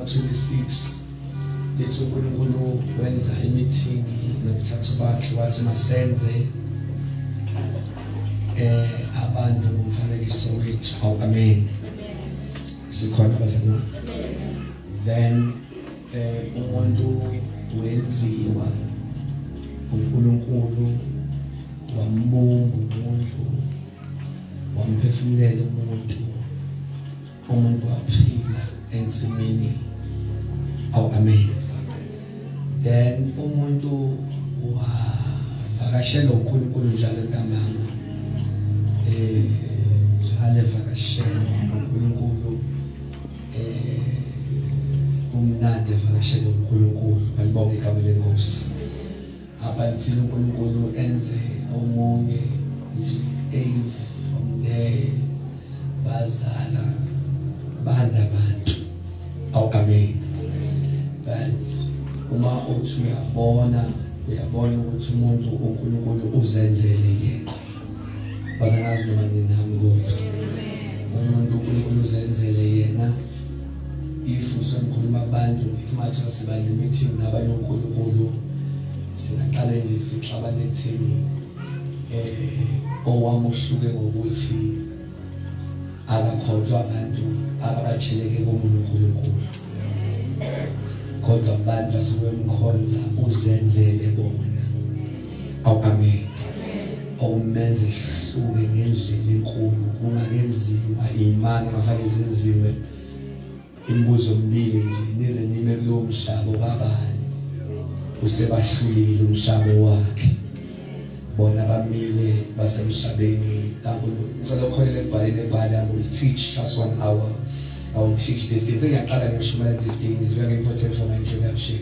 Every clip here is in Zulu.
26 lethu uNkulunkulu wenza imeeting nokuthatha bakhe wathi masenze abantu umfanekiso wethu. Amen. Sikhona bazalwane. Then umuntu wenziwa uNkulunkulu wambumba umuntu wamphefumulela umuntu waphila ensimini. Amen. Then umuntu wavakashela uNkulunkulu njalo nkamama njalo evakashela uNkulunkulu umnandi evakashela uNkulunkulu. Balibonge igama leNkosi. Until uNkulunkulu enze omunye which is Eve. From there bazala banda abantu. Amen. But uma uthi uyabona ukuthi umuntu uNkulunkulu uzenzele yena. Bazangazi noma nginami kodwa umuntu uNkulunkulu uzenzele yena. If usenkhuluma abantu ngithi manje siba ne meeting nabanye uNkulunkulu singaqala nje sixabane etheni owamuhluke ngokuthi akakhonzwa abantu abatsheleke komunye uNkulunkulu, kodwa abantu asuke emkhonza uzenzele bona. Amen. Awumenze hluke ngendlela enkulu kungakenziwa imani ngafanele zenziwe imibuzo emibili nje nize nime kulowo mhlaba kabani usebahlulile umshado wakhe bona bamile basemhlabeni kaNkulunkulu. Ngisalokholele ebhaleni ebhala I will teach just 1 hour. I will teach this thing. Sengiyaqala ngishumayela this thing is very important for my introduction.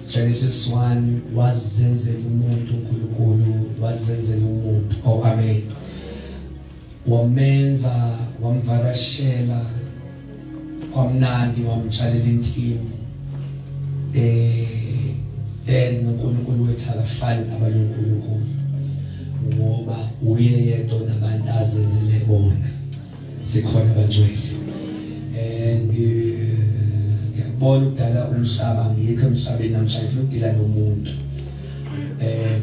Genesis 1 wazenzela umuntu uNkulunkulu wazenzela umuntu. Amen. Wamenza wamvakashela kwamnandi wamtshalela insimu. Then uNkulunkulu wethu akafani nabanye uNkulunkulu ngoba uye yedwa nabantu azenzele bona. Sikhona bangcwele. And ngiyabona ukudala umhlaba ngikho emhlabeni namhlanje ufuna ukudila nomuntu.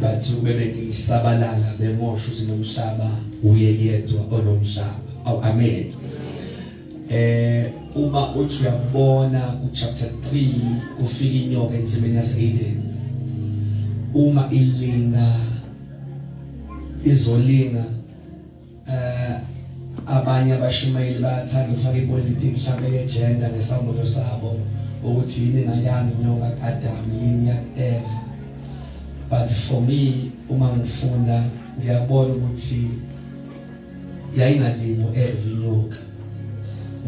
But ubebe ngisabalala bemosha ukuthi nomhlaba uye yedwa onomhlaba. Amen. Uma uthi uyabona ku chapter 3 kufika inyoka ensimini yase-Eden. Uma ilinga izolinga abanye abashumayeli bayathanda ufaka ipolitiki mhlawumbe ye-gender ngesambulo sabo ukuthi yini ngayami inyoka kaAdamu yini yak-Eva. But for me uma ngifunda ngiyabona ukuthi yayingalimi u-Eva inyoka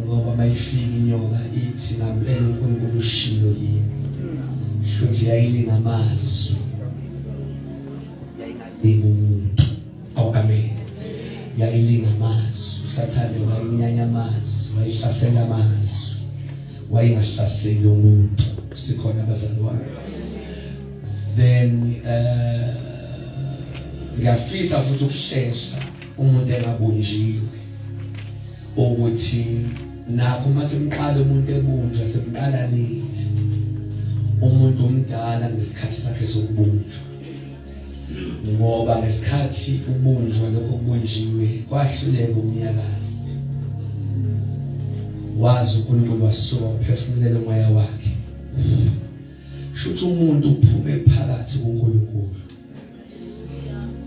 ngoba mayifika inyoka ithi ngampela uNkulunkulu ushilo yini futhi yayilinga amazwi yayingalinga umuntu. Amen. Yayilinga amazwi. Usathane wayinyanya amazwi wayihlasela amazwi wayingahlaseli umuntu. Sikhona abazalwane. Then ngiyafisa futhi ukushesha umuntu engabunjiwe ukuthi nakho masemqala umuntu ebunjwa semqala lithi umuntu omdala ngesikhathi sakhe sokubunjwa, ngoba ngesikhathi ubunjwa lokho kubunjiwe kwahluleka umnyakazi wazi uNkulunkulu wasuka uphefumulela umoya wakhe. Shuthi umuntu uphume phakathi kuNkulunkulu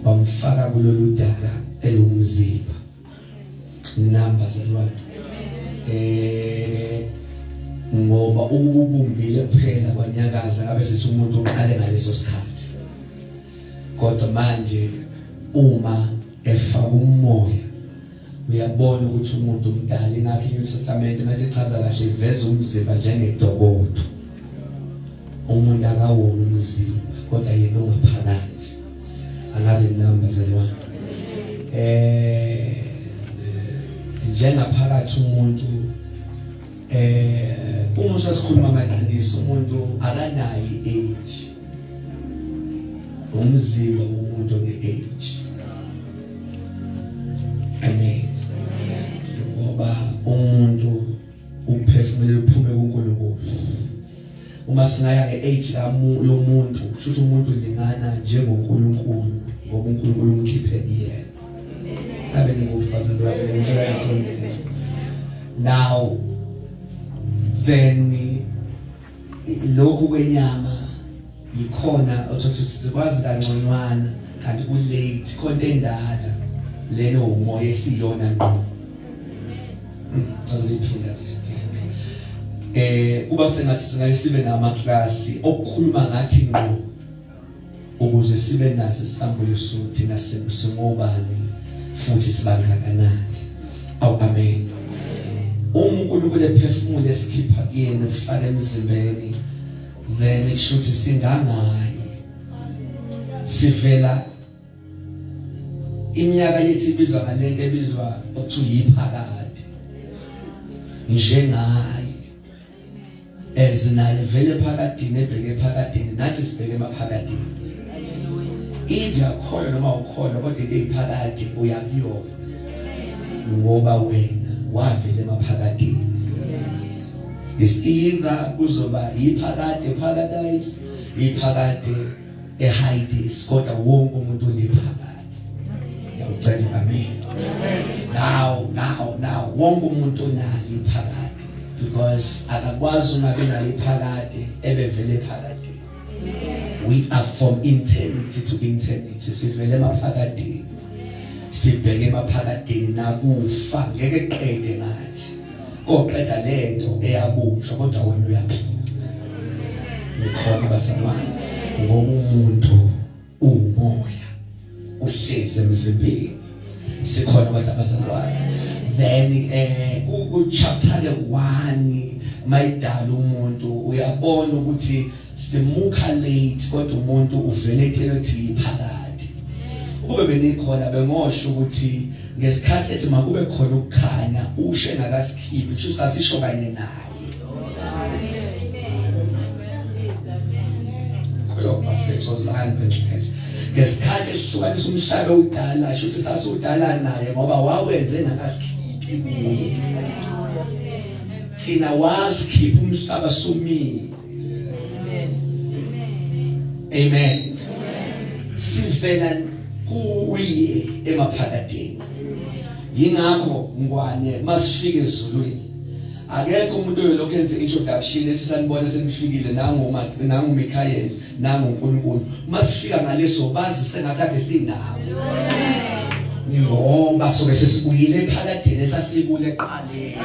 bamfaka kulolu dala elumzimba. Nambazalwane ngoba ububumbile kuphela kwanyakaza ngabe sithi umuntu uqale ngaleso sikhathi, kodwa manje uma efaka umoya uyabona ukuthi umuntu umdala. Ingakho iNew Testament masichaza kahle iveza umzimba njengedokodo. Umuntu akawona umzimba kodwa yena ongaphakathi. Angazi nambazalwane njengaphakathi umuntu uma sasikhuluma amadaniso umuntu akanayo i-age. Umzimba womuntu one-age. Amen. Ngoba umuntu uphefumula uphume kuNkulunkulu. uma singaya nge-age lomuntu kusho umuntu lingana njengoNkulunkulu ngoba uNkulunkulu umkhiphe yena abe ngikuphi bazalwa ngicela isondele now then lokhu kwenyama ikhona othothi sikwazi kangconywana kanti ku late konke endala leno umoya esiyona ngqo ngiphinda isithembe kuba sengathi singayisibe namaklasi okukhuluma ngathi ngqo ukuze sibe naso isambulo sokuthina singobani futhi sibangakanani amen uNkulunkulu ephefumula esikhipha kuyena sifaka emzimbeni then kushuthi singangayi sivela iminyaka yethu ibizwa ngalento ebizwa ukuthi yiphakade njengayi ezinayo vele phakadini ebheke phakadini nathi sibheke emaphakadini iyakholwa noma ukholwa kodwa into eyiphakade uyakuyona ngoba wena wavela emaphakadini is either kuzoba iphakade paradise iphakade ehades kodwa wonke umuntu unephakade yawucela amen now wonke umuntu unalo iphakade because akakwazi ungabe nalo iphakade ebevele ephakade we are from eternity to eternity sivele emaphakadeni sibheke emaphakadeni nakufa ngeke qede ngathi oqeda lento eyabunjwa kodwa wena uyaphila nikhona basamana ngoba umuntu umoya uhlezi emzimbeni sikhona abantu abazalwane then ku chapter 1 mayidala umuntu uyabona ukuthi simukha late kodwa umuntu uvele ethi iphakade ube benikhona bengosho ukuthi ngesikhathi ethi makube khona ukukhanya ushe ngakasikhipi kusho sasisho kanye naye lo bafethu zani ngesikhathi esihlukanisa umhlaba udala kusho ukuthi sasudala naye ngoba wawenze ngakasikhipi kuye thina wasikhipha umhlaba sumile amen sivela kuye emaphakadeni yingakho ngwane masifike ezulwini akekho umuntu oyolokho enze introduction esisanibona senifikile nangu Michael nangu uNkulunkulu masifika ngaleso bazi sengathi sinawo ngoba soke sesibuyile ephakadeni esasikule eqaleni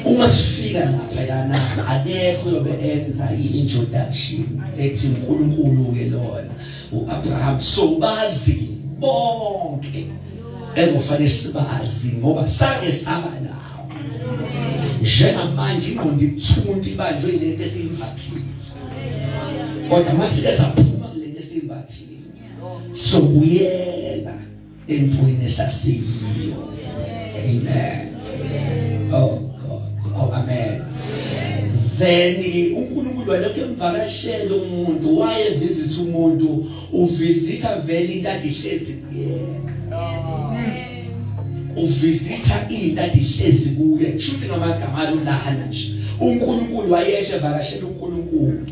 uma sifika lapha yana akekho yobe enza i-introduction ethi uNkulunkulu ke lona uAbraham so bazi bonke ekufanele sibazi ngoba sake saba nawo njengamanje ingqondo ithunti ibanjwe lento esiyimbathile kodwa masike saphuma kulento esiyimbathile sobuyela empweni esasiyiyo amen oh amen then uNkulunkulu walokho emvakashela umuntu waye visit umuntu uvisita vele into adihlezi uvisita into adihlezi kuye shuthi ngamagama alulana nje uNkulunkulu wayeshe vakashela uNkulunkulu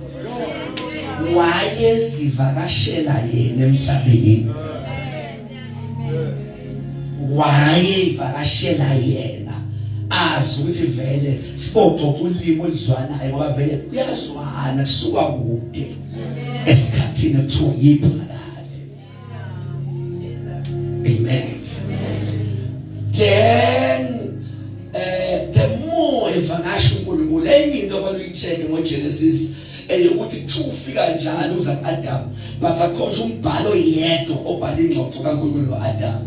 wayezivakashela yena emhlabeni wayevakashela yena azi ukuthi vele siboxoxa ulimi oluzwanayo ngoba vele kuyazwana kusuka kude esikhathini ekuthiwa yiphakade amen then the more evakasha uNkulunkulu enye into ofanele uyicheke ngoGenesis ukuthi kufika njalo uza kuAdam but akhonje umbhalo yedwa obhala ingxoxo kaNkulunkulu noAdam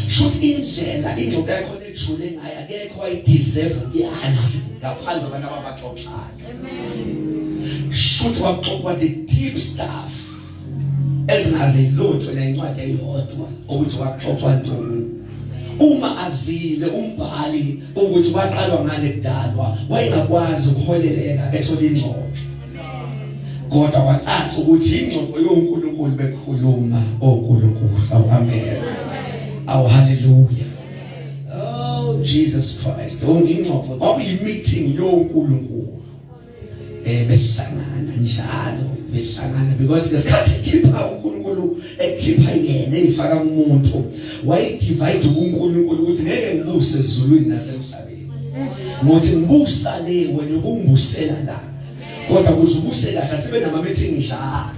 should indlela ingxoxo yakho ejule ngayo akekho wayideserve yazi ngaphandle kwabantu abaxoxayo amen should waxoxa the deep stuff ezingaze ilotshwe lencwadi eyodwa ukuthi waxoxwa ntoni uma azile umbhali ukuthi waqalwa ngane kudalwa wayengakwazi ukuholeleka ethola ingxoxo kodwa wacaca ukuthi ingxoxo yoNkulunkulu bekhuluma oNkulunkulu amen. Oh hallelujah. Oh of Jesus Christ. Ongingxoxo kwakuyi-meeting yonkulunkulu. Behlangana njalo, behlangana because ngesikhathi ekhipha uNkulunkulu ekhipha yena efaka umuntu wayidivide uNkulunkulu ukuthi ngeke ngibuse ezulwini nasemhlabeni. Ngothi ngibusa le wena ukungibusela la. Kodwa kuzubuse kahle sibe nama meeting njalo.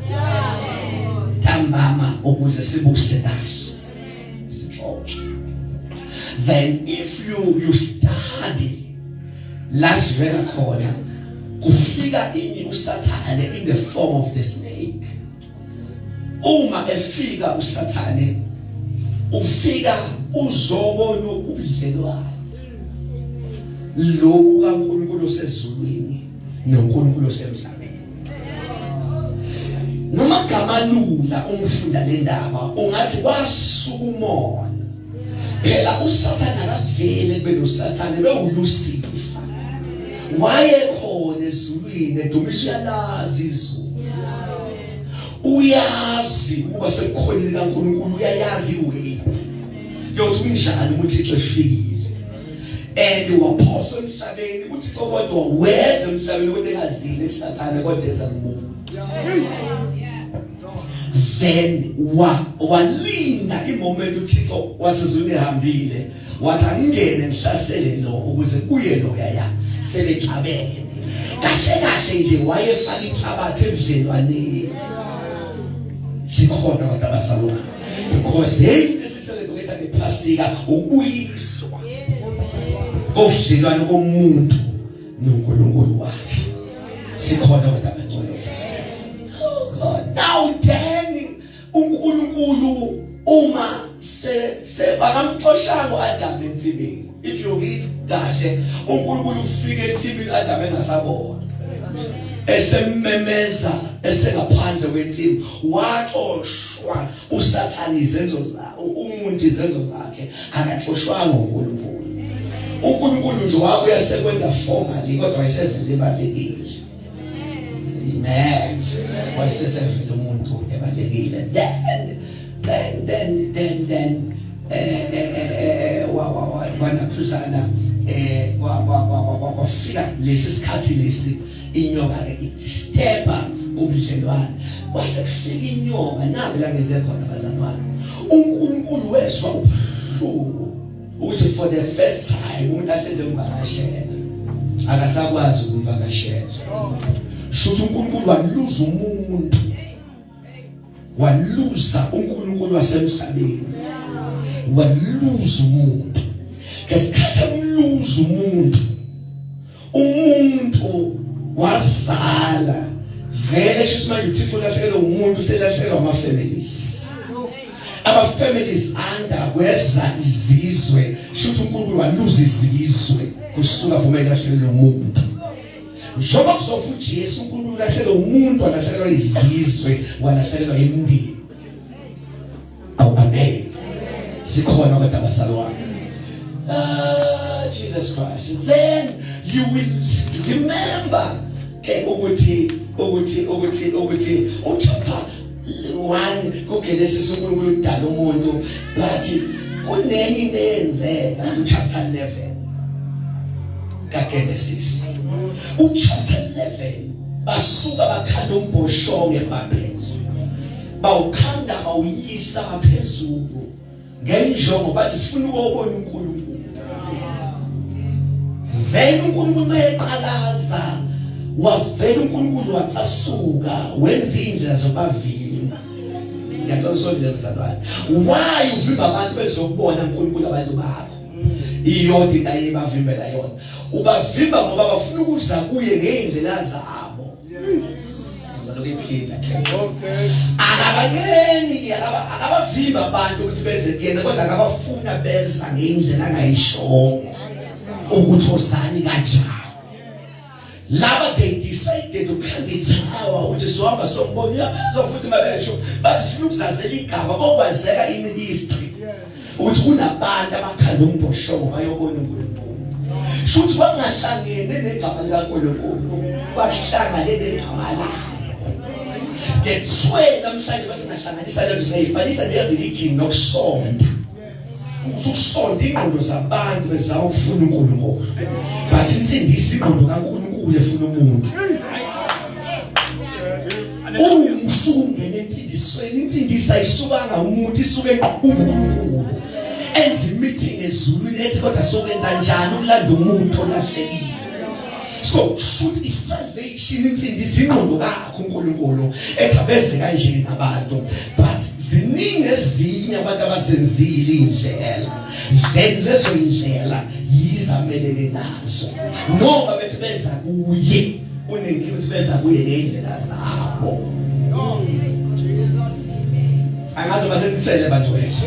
Tambama ukuze sibuse kahle. Sixoxe. Then if you study Las Vegas khona kufika uSathane in the form of the snake. Uma efika uSathane ufika uzobona ubudlelwano lobu kaNkulunkulu osezulwini noNkulunkulu osemhlabeni. Noma gama lula umfunda le ndaba ungathi kwasukumona. Phela uSathane akavele beloSathane bewuLucifer. Wayekhona ezulwini edumise uyalazi izulu. Uyazi ukuba sekukhonile kaNkulunkulu uyayazi iweight. Yokuthi unjani uThixo efikile. And waphosa emhlabeni uThixo kodwa weza emhlabeni kodwa engazile kuSathane kodwa eza kumuntu. Then walinda imoment uThixo wasezulwini ehambile wathi angene ngihlasele lo ukuze kuye lo yaya sebexabene kahle kahle nje wayefaka ihlabathi ebudlelwaneni sikhona abantu abasalona because they celebrate ngePhasika ukuyiswa kodlelwane komuntu noNkulunkulu wakhe sikhona abantu abangcwele. Oh God, now then uNkulunkulu uma se bakamxoshanga uAdam ensibeni. If you read kahle uNkulunkulu ufike ethibini uAdam engasabona esemmemeza esengaphandle kwensimbi waxoshwa uSathane izenzo zakhe umuntu izenzo zakhe akaxoshwanga uNkulunkulu. uNkulunkulu nje wabuya sekwenza formally kodwa wayesevele ebalekile. Amen. Wayesevele umuntu ebalekile. Then wanaphuzana wafika lesi sikhathi lesi inyoka istepa ubudlelwane kwase kufika inyoka nabe la ngeze khona bazalwane uNkulunkulu weswa ubuhlungu ukuthi for the first time umuntu ahlenze umvakashela akasakwazi ukumvakashela shuthi uNkulunkulu waluza umuntu waluza uNkulunkulu wasemhlabeni waluza umuntu ngesikhathi umluza umuntu wazala vele sho manje uThixo ulahlekelwa umuntu selahlekelwa ama-families ama-families anda kweza izizwe shuthi uNkulunkulu waluza izizwe kusuka vuma ilahlekelwa umuntu njengoba kuzofa uJesu uNkulunkulu ulahlekelwa umuntu walahlekelwa izizwe walahlekelwa imindeni. Amen. Sikhona kodwa abasalwane. Jesus Christ. Then you will remember ukuthi chapter 1 kuGenesis uNkulunkulu udala umuntu but kunenye into eyenzeka chapter 11 kaGenesis. Chapter 11 basuka bakhanda umbhoshongo eBhabheli bawukhanda bawuyisa phezulu ngenjongo bathi sifuna ukubona uNkulunkulu. Vele uNkulunkulu mayeqalaza wavela uNkulunkulu wacasuka wenza indlela zobavimba. Ngiyacela usondele mzalwane. Why uvimba abantu bezokubona uNkulunkulu abantu bakho? Iyodwa into ayebavimbela yona. Ubavimba ngoba bafuna ukuza kuye ngeindlela zabo. Ngizolokephinda. Okay. Akabangeni akabavimba abantu ukuthi beze kuyena kodwa akabafuna beza ngeindlela angayishongo. Ukuthi osani kanjani. Laba they decided to khandithawa ukuthi sohamba sombona sofuthi mabesho bathi sifuna ukuzazela igaba kokwazeka in history. Ukuthi kunabantu abakhanda umbhoshongo bayobona uNkulunkulu. Shuthi bangahlangene negama likaNkulunkulu bahlangane negama lakhe. Ngetswe namhlanje basingahlanganisa lento siyifanisa le religion nokusonda. ususonda ingqondo zabantu bezama ukufuna uNkulunkulu, but insindisi ingqondo kaNkulunkulu efuna umuntu. Umsungene insindisweni, insindisi ayisukanga umuntu, isuke kuNkulunkulu. Enza meeting ezulwini ethi kodwa sokwenza njani ukulanda umuntu olahlekile. So should is salvation insindisi ingqondo kakho uNkulunkulu ethabeze kanje nabantu, but ziningi ezinye abantu abasenzile indlela, then lezo indlela yizamelene nazo, noma bethi beza kuye unengi bethi beza kuye neindlela zabo. Angazi basenisele bantu wethu.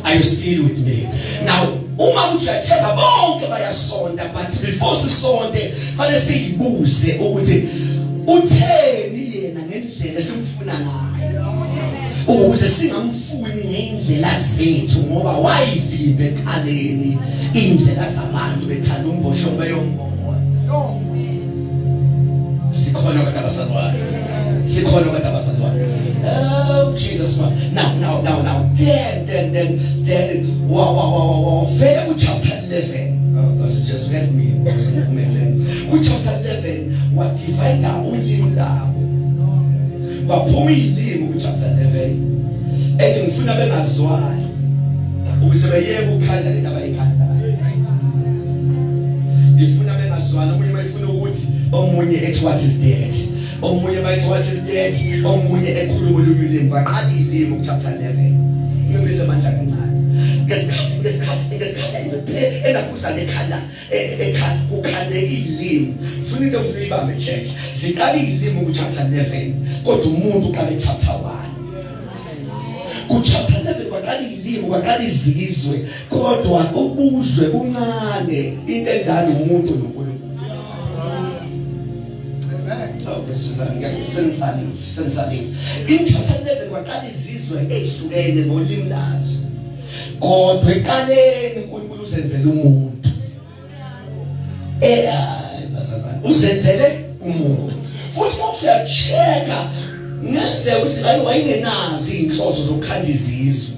Are you still with me? Now, uma uthi bonke bayasonda, but before sisonde fanele siyibuze ukuthi utheni yena ngendlela esimfuna ngayo, ukuze singamfuni ngendlela zethu, ngoba wayivimba ekhaleni indlela zabantu bekhala umbosho beyombona. Sikhona kodwa abasazwayo, sikhona kodwa abasazwayo. Oh Jesus, man. Now. Then. Vele ku chapter 11. Oh, God, just let me. Ku chapter 11, what divide ulimi labo. Waphuma ilimi ku chapter 11. Ethi ngifuna bengazwani ukuze beyeke ukhanda lento abayikhandayo. Ngifuna bengazwani, omunye mayefuna ukuthi omunye ethi what is that. Omunye bayithi what is that, omunye ekhuluma ulimi baqala ilimi ku chapter 11. Ngibise amandla kancane. Ngesikhathi enakuzana ekhala kukhandeka ilimi. Ufuna into ufuna ibambe church. Siqala ilimi ku chapter 11, kodwa umuntu uqala chapter 1. Ku chapter 11 kwaqala ilimi, kwaqala izizwe, kodwa ubuzwe buncane, into endala umuntu noNkulunkulu. Sensalile. In chapter 11 kwaqala izizwe ezihlukene ngolimi lazo, kodwa ekaleni uNkulunkulu uzenzele umuntu. Uzenzele umuntu. Futhi mawuthi uyacheka, ngenzeka ukuthi wayingenazi inhloso zokukhanda izizwe,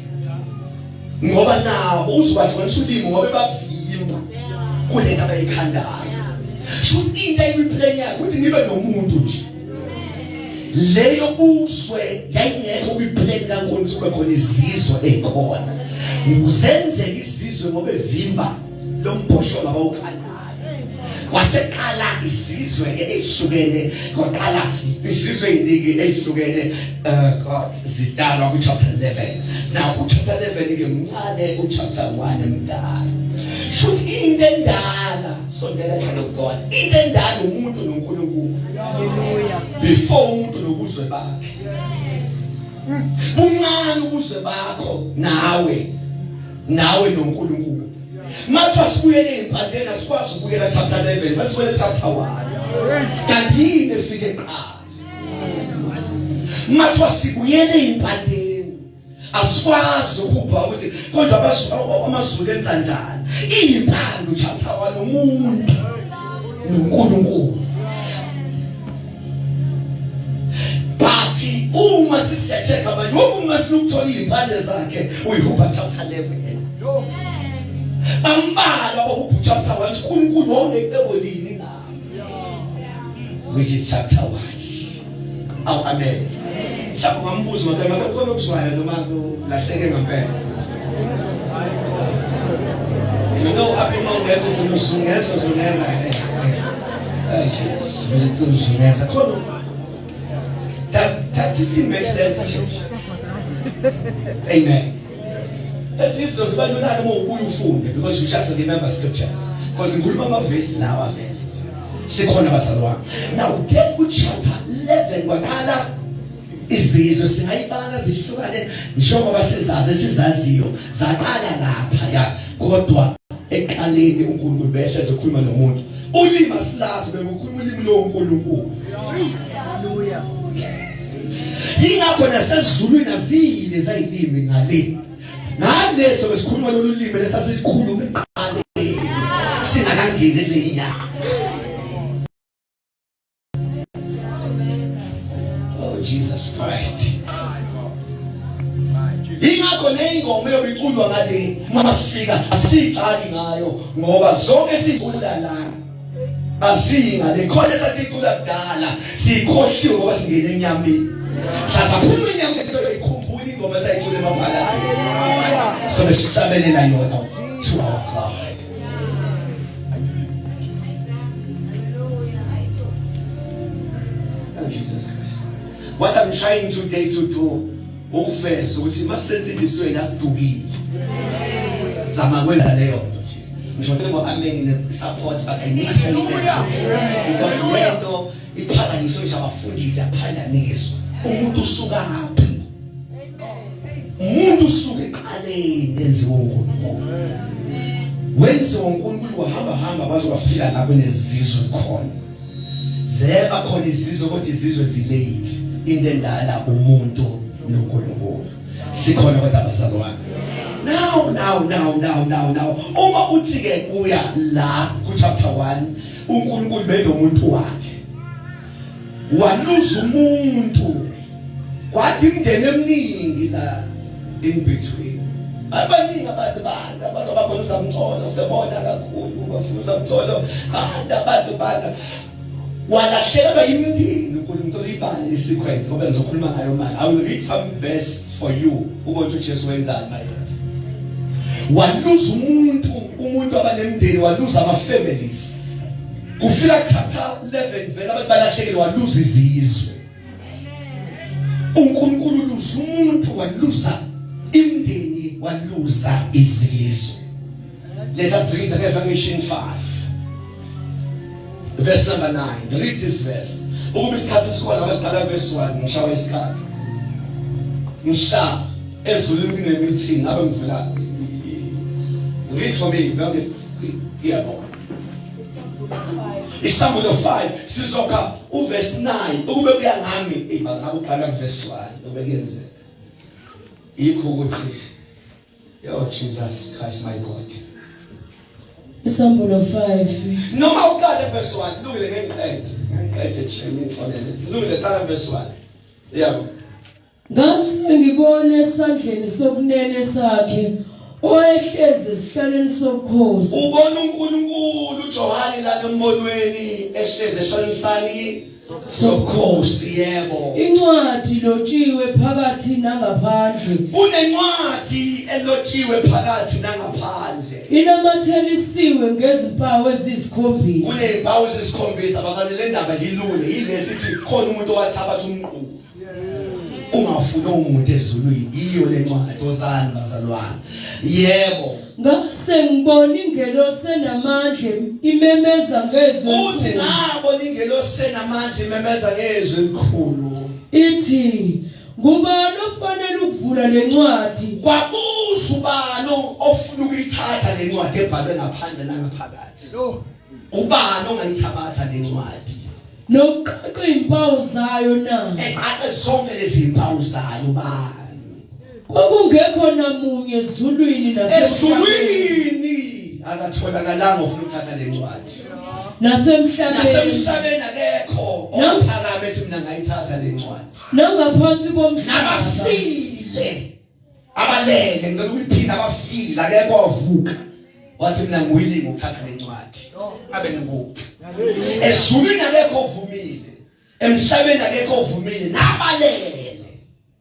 ngoba nabo uzobahlukanisa ulimi ngoba bavimba kule nto abayikhandayo. Shothi into ayiplanyayo ukuthi nibe nomuntu nje. Leyo uzwe yayingekho kwiplan kaNkulunkulu kube khona izizwe ekhona. Uzenzele izizwe ngoba evimba lo mbhosho labawukhandayo. Waseqala izizwe ezihlukene, kwaqala izizwe eziningi ezihlukene God zidalwa ku chapter 11. Now ku chapter 11 ke mncane, ku chapter 1 emdala. Shothi into endala, sondela child of God, into endala umuntu noNkulunkulu. Hallelujah. Before umuntu nobuzwe bakhe. Bungani ubuzwe bakho nawe noNkulunkulu. Mathiwa sibuyele empandeni, asikwazi ukubuyela chapter 11, fasibuyele chapter 1. Kanti yini efike eqala? Mathiwa sibuyele empandeni, asikwazi ukubha ukuthi kodwa amazulu enza njani. Impando chapter 1 umuntu noNkulunkulu. But uma sisiyacheka manje, uma ufuna ukuthola impande zakhe uyihupha chapter 11. Bambala abahupha chapter 1, uNkulunkulu wawunecebo lini ngabo, which is chapter 1. Aw amen. Mhlawumbe ngambuza maphela makho lokuzwayo noma kulahleke ngempela. You know abima ungekho kunusungeza zungeza. Jesus, zungeza khona. That didn't make sense. Amen. As if those people don't know who you found, because you just remember scriptures. Because in Gulmama verse now, amen. Now, then good chapter 11, wakala izizwe singayibala zihlukane njengoba sizaziyo zaqala lapha ya, kodwa eqaleni uNkulunkulu bese ezokhuluma nomuntu. Ulimi asilazi bekukhuluma ulimi loNkulunkulu. Hallelujah. Yingakho nasezulwini azile zayilimi ngale. Naleso besikhuluma lolu limi lesasikhuluma eqaleni singakangeni lenya. Oh Jesus Christ. Ingakho nengoma eyobiculwa ngale masifika asiqali ngayo ngoba zonke sicula la asinga le khona sasicula kudala sikhohliwe ngoba singene enyameni sasaphuma enyameni soyikhumbula ingoma sayicula emaphalamende so besihlabelela yona to our God. Oh, Jesus Christ. What I'm trying today to do ufeza ukuthi masenzisweni asidukile zama kwenda leyo nje ngisho ngo amen in support but I need because lento iphazanyiswe nje abafundisi aphanjaniswa umuntu usuka aphi umuntu usuka eqaleni enziwe uNkulunkulu wenziwe uNkulunkulu wahamba bazofika la kunezizwe khona zeba khona izizwe kodwa izizwe zilate into endala umuntu noNkulunkulu sikhona kodwa abazalwane now uma uthi ke kuya la ku chapter 1 uNkulunkulu benomuntu wakhe waluza umuntu kwathi imndeni eminingi la in between abaningi abantu bazoba khona uzamthola sebona kakhulu bafuna uzamthola abantu walahlekelwa imindeni uNkulunkulu ibale isequence ngoba ngizokhuluma ngayo manje. I will read some verse for you ukuthi uJesu wenzani manje. Waluza umuntu abanemndeni waluza ama families kufika chapter 11 vele abantu balahlekelwa waluza izizwe. uNkulunkulu luza umuntu waluza imndeni waluza izizwe. Let us read the Revelation 5 verse number 9. Read this verse. Ukuba isikhathi sikhona abasiqala verse 1 ngishawa isikhathi. Ngisha ezulwini kunemeeting abe ngivela. Read for me very here. Isambulu 5 sizokha uverse 9 ukube kuya ngami ngabe uqala verse 1 obekenzeka. Yikho ukuthi yo Jesus Christ my God. Isambulu 5 noma uqala verse 1 lungile ngeqede lungile qala verse 1 yabo ngase ngibone esandleni sokunene sakhe oyehlezi esihlalweni sobukhosi. Ubona uNkulunkulu uJohane la embonweni ehlezi esihlalweni sobukhosi yebo. Incwadi lotshiwe phakathi nangaphandle. Kunencwadi elotshiwe phakathi nangaphandle. Inamathelisiwe ngezimpawu ezisikhombisa. Kunezimpawu ezisikhombisa abazali le ndaba lilule yilesithi khona umuntu owathabatha umqulu. Ungafuna umuntu ezulwini iyo le ncwadi ozani bazalwane. Yebo. Ngase ngibona ingelosi enamandla imemeza ngezwi. Uthi ngabona ingelosi enamandla imemeza ngezwi elikhulu. Ithi ngubani ofanele ukuvula le ncwadi? Kwabuza ubani ofuna ukuyithatha le ncwadi ebhalwe ngaphandle nangaphakathi. Ubani ongayithabatha le ncwadi? Nokuqaqa izimpawu zayo na. Eqaqa zonke lezi zimpawu zayo bani? Kwakungekho namunye ezulwini nasemhlabeni akatholakalanga ofuna ukuthatha le ncwadi. Nasemhlabeni akekho ophakame ethi mina ngayithatha le ncwadi. Nangaphansi komhlaba nabafile abalele ngicela ukuphinda abafile akekho wavuka wathi mina nguyilimi ukuthatha le ncwadi. Abe ngikuphi? Ezulwini akekho ovumile, emhlabeni akekho ovumile nabalele.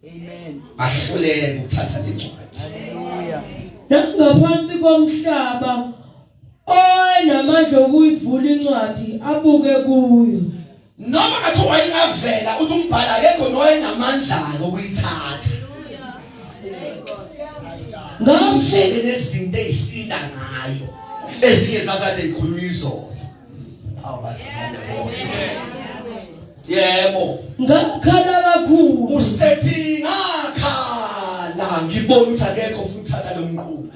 Amen. Bahluleke ukuthatha le ncwadi. Haleluya. Nangaphansi komhlaba onamandla okuyivula incwadi abuke kuyo. Noma ngathi wayingavela uthi umbhala akekho noyenamandla okuyithatha. Ngavele nezinto ezisinda ngayo ezinye zasade ikhuluma izolo. Awubasana bonke. Yebo. Ngakhala kakhulu. Usethi ngakhala ngibona ukuthi akekho ufuna ukuthatha lo mqulu.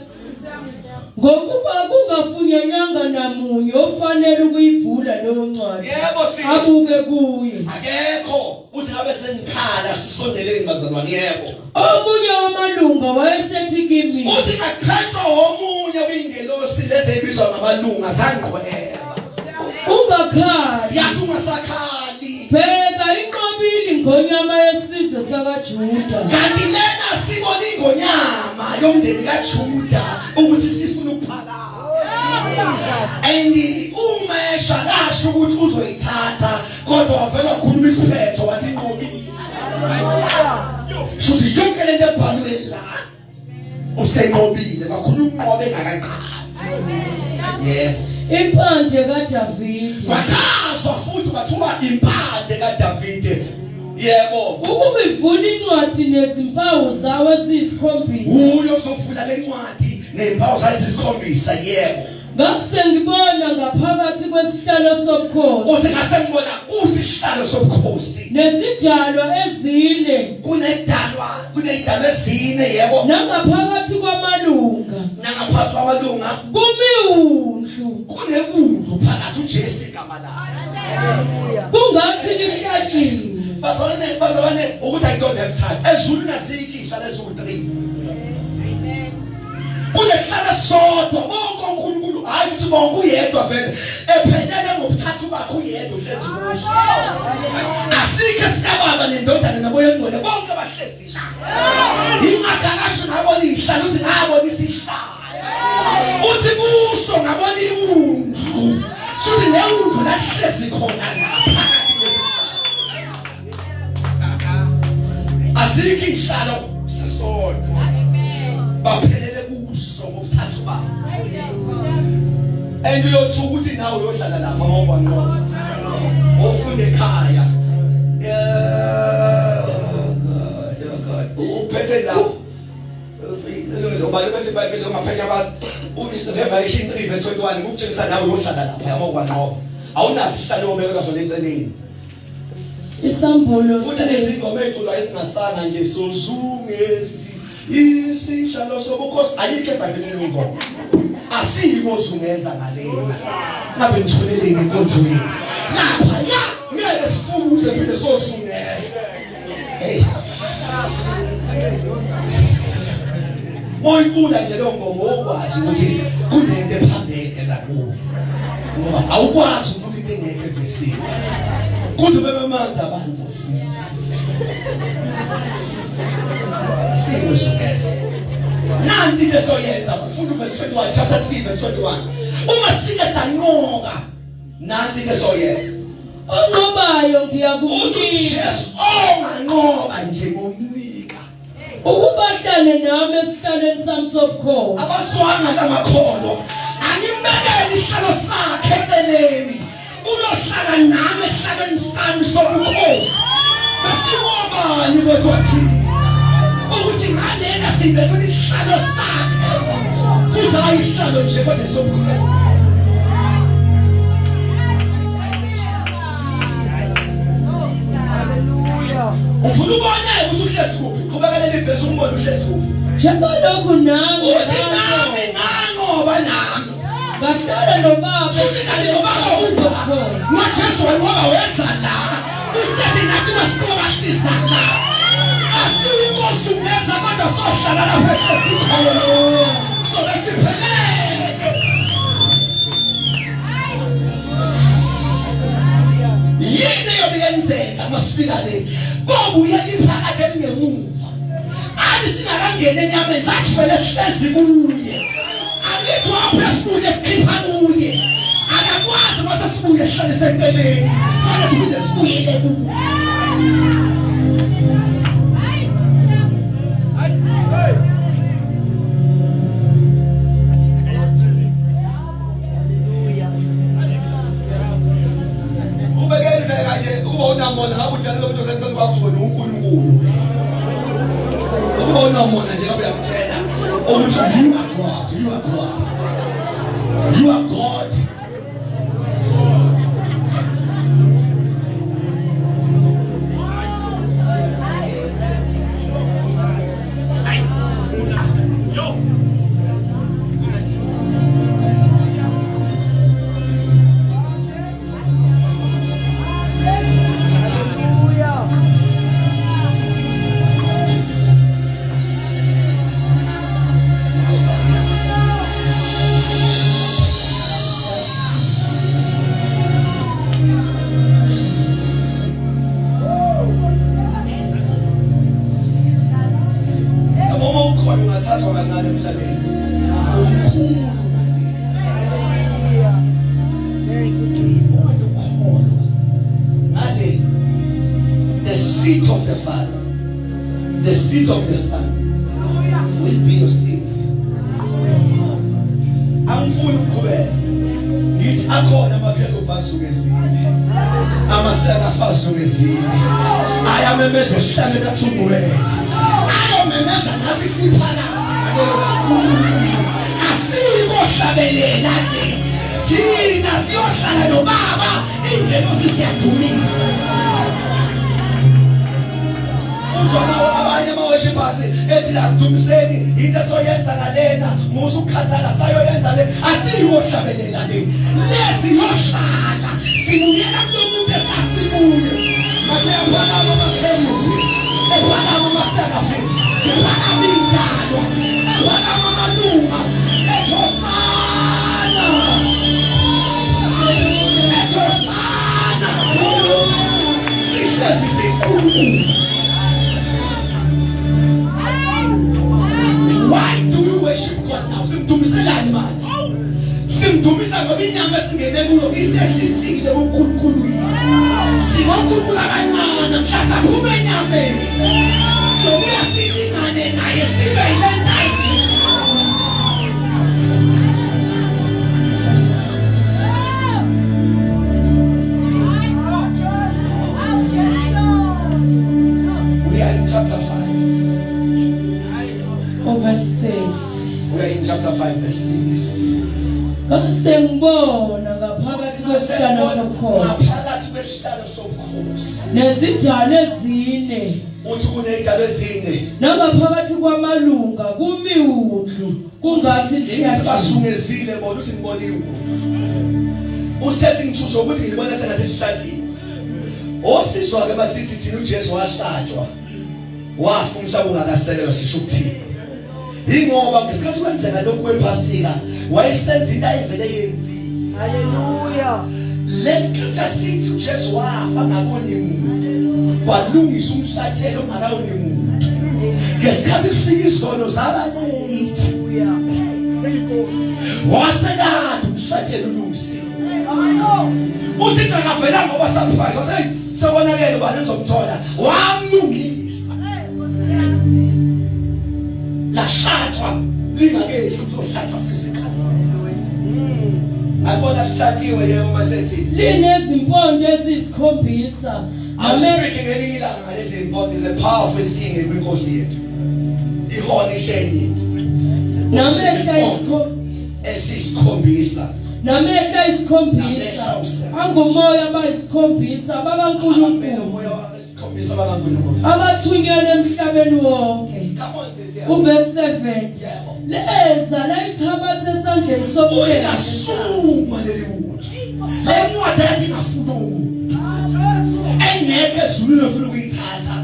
Ngokuba kungafunyanyanga namunye ofanele ukuyivula leyo ncwadi. Yebo sisi. Abuke kuyo. Akekho uthi ngabe sengikhala sisondeleni bazalwane yebo. Omunye wamalunga wayesethi kimi. Uthi ngaqhatshwa omunye wingelosi lezi ebizwa ngamalunga zangqweba. Ungakhali. Yathi ungasakhali. Bheka inqobili ingonyama yesizwe sakaJuda. Kanti lena sibona ingonyama yomndeni kaJuda ukuthi sifuna ukuphakama. And umesha kasho ukuthi uzoyithatha kodwa wavela ukukhuluma isiphetho wathi inqobile. Shuthi yonke lento ebhalwe la usenqobile bakhuluma unqobe ngakaqala. Yebo. Impande kaDavide. Wakhazwa futhi bathuka impande kaDavide. Yebo. Ukuba ivuna incwadi nezimpawu zawo eziyisikhombisa. Uyo uzovula lencwadi nezimpawu zawo eziyisikhombisa. Yebo. Ngakusengibona ngaphakathi kwesihlalo sobukhosi. Uthi ngasengibona kusihlalo sobukhosi. Nezidalwa ezine. Kunezidalwa ezine. Yebo. Nangaphakathi kwamalunga. Nangaphansi kwamalunga. Kumiwundlu. Kunewundlu phakathi uJesu igama lakhe. Kungathi lihlatshiwe. Bazalwane ukuthi I don't have time. Ezulu nazikho ihlala eziwu-3. Kunehlala sodwa bonke uNkulunkulu hayi futhi bonke uyedwa vele ephelele ngobuthathu bakhe uyedwa uhlezi kuso. Asikho sikababa nendodana nomoya ongcwele bonke bahlezi la. Ingakakasho ngabona ihlala uthi ngabona isihlalo. Uthi kuso ngabona iwundlu. Shuthi newundlu lahlezi khona la phakathi kwesihlalo. Asikho ihlalo sisodwa. Baphelele kuso ngobuthathu babo. And uyothuka ukuthi nawe uyohlala lapha ngoba ngqondo. Ofunda ekhaya. God. Uphethe lapho. Ngoba yobethe iBhayibheli ngaphenya abazi. Revelation 3 verse 21 ukutshengisa nawe uyohlala lapha ngoba ngqondo. Awunazo ihlalo obeka zona eceleni. Isambulo Futhi lezingoma eculwa ezingasanga nje sozungezi. Isihlalo sobukhosi ayikho eBhayibhelini ingoma. Asiyiko zungeza ngalena. Ngabe ngitholeleni inkonzweni. Lapha ya ngeke sifuze phinde sozungeza. Hey. Moyikula nje lo ngoma okwazi ukuthi kunento ephambene la kuwo. Ngoba awukwazi ukuthi into engekho evesini. Kuthi bebe manzi abantu ofisini. Siyozungeza. Nanti into soyenza ufuna uverse 21 chapter 3 verse 21. Uma sike sanqoba nanti into soyenza. Onqobayo ngiyakunika. Yesu onganqoba nje ngomnika. Ukubahlale nami esihlalweni sami sobukhosi. Abaswanga lamakhono angimbekele isihlalo sakhe eceleni. Uyohlala nami esihlalweni sami sobukhosi. Basibobani kodwa thina. Ukuthi ngalena sibeke isihlalo sakhe. Futhi ayisihlalo nje kodwa sobukhosi. Ufuna ubone ukuthi uhlezi kuphi? Qhubekela levesi umbone uhlezi kuphi? Njengalokhu nami Uthi nami ngangoba nami. ngahlala nobaba Uthi nobaba uzokhoza. NgoJesu ngoba weza la. Usethi nathi masiqoba sisa la. Asiyinkosi ungeza kodwa sohlala lapha esikhona. So besiphelele. Yini yobiyenzeka masifika le kobuya iphakathi elingemuva ani singakangena enyameni sasifele sihlezi kuye angithi waphefumula sikhipha kuye akakwazi mase sibuye sihlale senteleni fanele sibuye sibuyele kuye Mona ngabujana lo muntu osenza kwakuzona uNkulunkulu ukubona mona nje ngabe uyakutshela ukuthi you are God of the Father, the seeds of the Son will be your seeds. Angifuni ukuqhubeka ngithi akhona amaphelo basuke ezini amasela afasuke ezini ayamemeza esihlale kathungwele ayamemeza ngathi siphakathi asikohlabelela ke thina siyohlala nobaba indlela osisiyadumisa abanye ama-worshipers ethi lasidumiseni into esoyenza ngalena musa ukukhathala sayoyenza le asiyiwohlabelela le lesiyohlala sibuyela kulo muntu esasibuye maseyabonama amapheyubi ebonama amaserafi ebonama indalo ebonama amalunga ethosana sihlezi sinkulunkulu. Why do we worship God now? Simdumiselani manje. Simdumisa ngoba inyama esingene kuyo isehlisile uNkulunkulu yini. Simonkulunkulu abancane mhlasa phuma enyameni. Sokuya silingane naye sibe yilentayi. We are in chapter 5. Verse 6. We are in chapter 5 verse 6. Sengibona ngaphakathi kwesihlalo sobukhosi. Ngaphakathi kwesihlalo sobukhosi. Nezidalwa ezine. Uthi kunezidalwa ezine. Nangaphakathi kwamalunga kumiwundlu kungathi nje basungezile bona uthi ngibona iwundlu. Usethi ngithuso ukuthi ngibona sengathi sihlathini. Osizwa ke basithi thina uJesu wahlatshwa. Wafa umhlaba ungakasekelwa sisho ukuthini. Ingoba ngesikhathi kwenzeka lokhu kwephasika wayesenza into ayivele yenzile. Hallelujah. Let's scripture says uJesu wafa ngakoni umuntu. Kwalungisa umhlathelo ongakawoni umuntu. Ngesikhathi kufika izono zaba late. Wasekade umhlathelo ulungisiwe. Uthi ngavela ngoba surprise wase sebonakele ubani uzomthola wamlungisa. Lahlatshwa lingakeli uzohlatshwa physically. Akubona hlathiwe yebo masethi linezimpondo ezisikhombisa. Speaking ngelinye ilanga ngalezi impondo is a powerful thing ekwinkosi yethu. Iholi shenyingi. Namehla esisikhombisa. Namehla isikhombisa. Angumoya bayisikhombisa bakaNkulunkulu. Abathunyelwe emhlabeni wonke. Uverse 7. Leza layithabatha esandleni sobuhle. Lasuma leliwulu. Lencwadi yathi ngafuna umuntu. Engeke ezulwini ofuna ukuyithatha.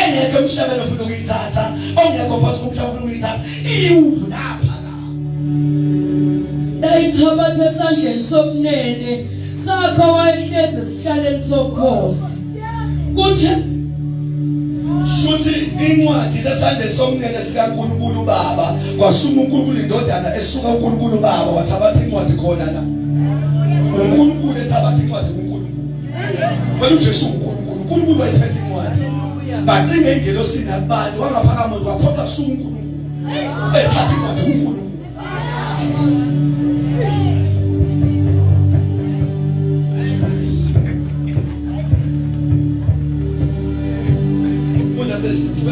Engeke emhlabeni ofuna ukuyithatha. Ongekho phansi komhlaba ofuna ukuyithatha. Iwulu lapha la. Layithabatha esandleni sokunene sakho wayehlezi esihlalweni sobukhosi. Kuthe shuthi incwadi sesandleni somnene sikaNkulunkulu Baba kwasuma uNkulunkulu indodana esuka uNkulunkulu Baba wathabatha incwadi khona la. uNkulunkulu ethabatha incwadi kuNkulunkulu. Wena uJesu uNkulunkulu, uNkulunkulu wayiphethe incwadi. Bacinge ingelosini abantu wangaphakama waphotha suka uNkulunkulu. Ethatha incwadi kuNkulunkulu.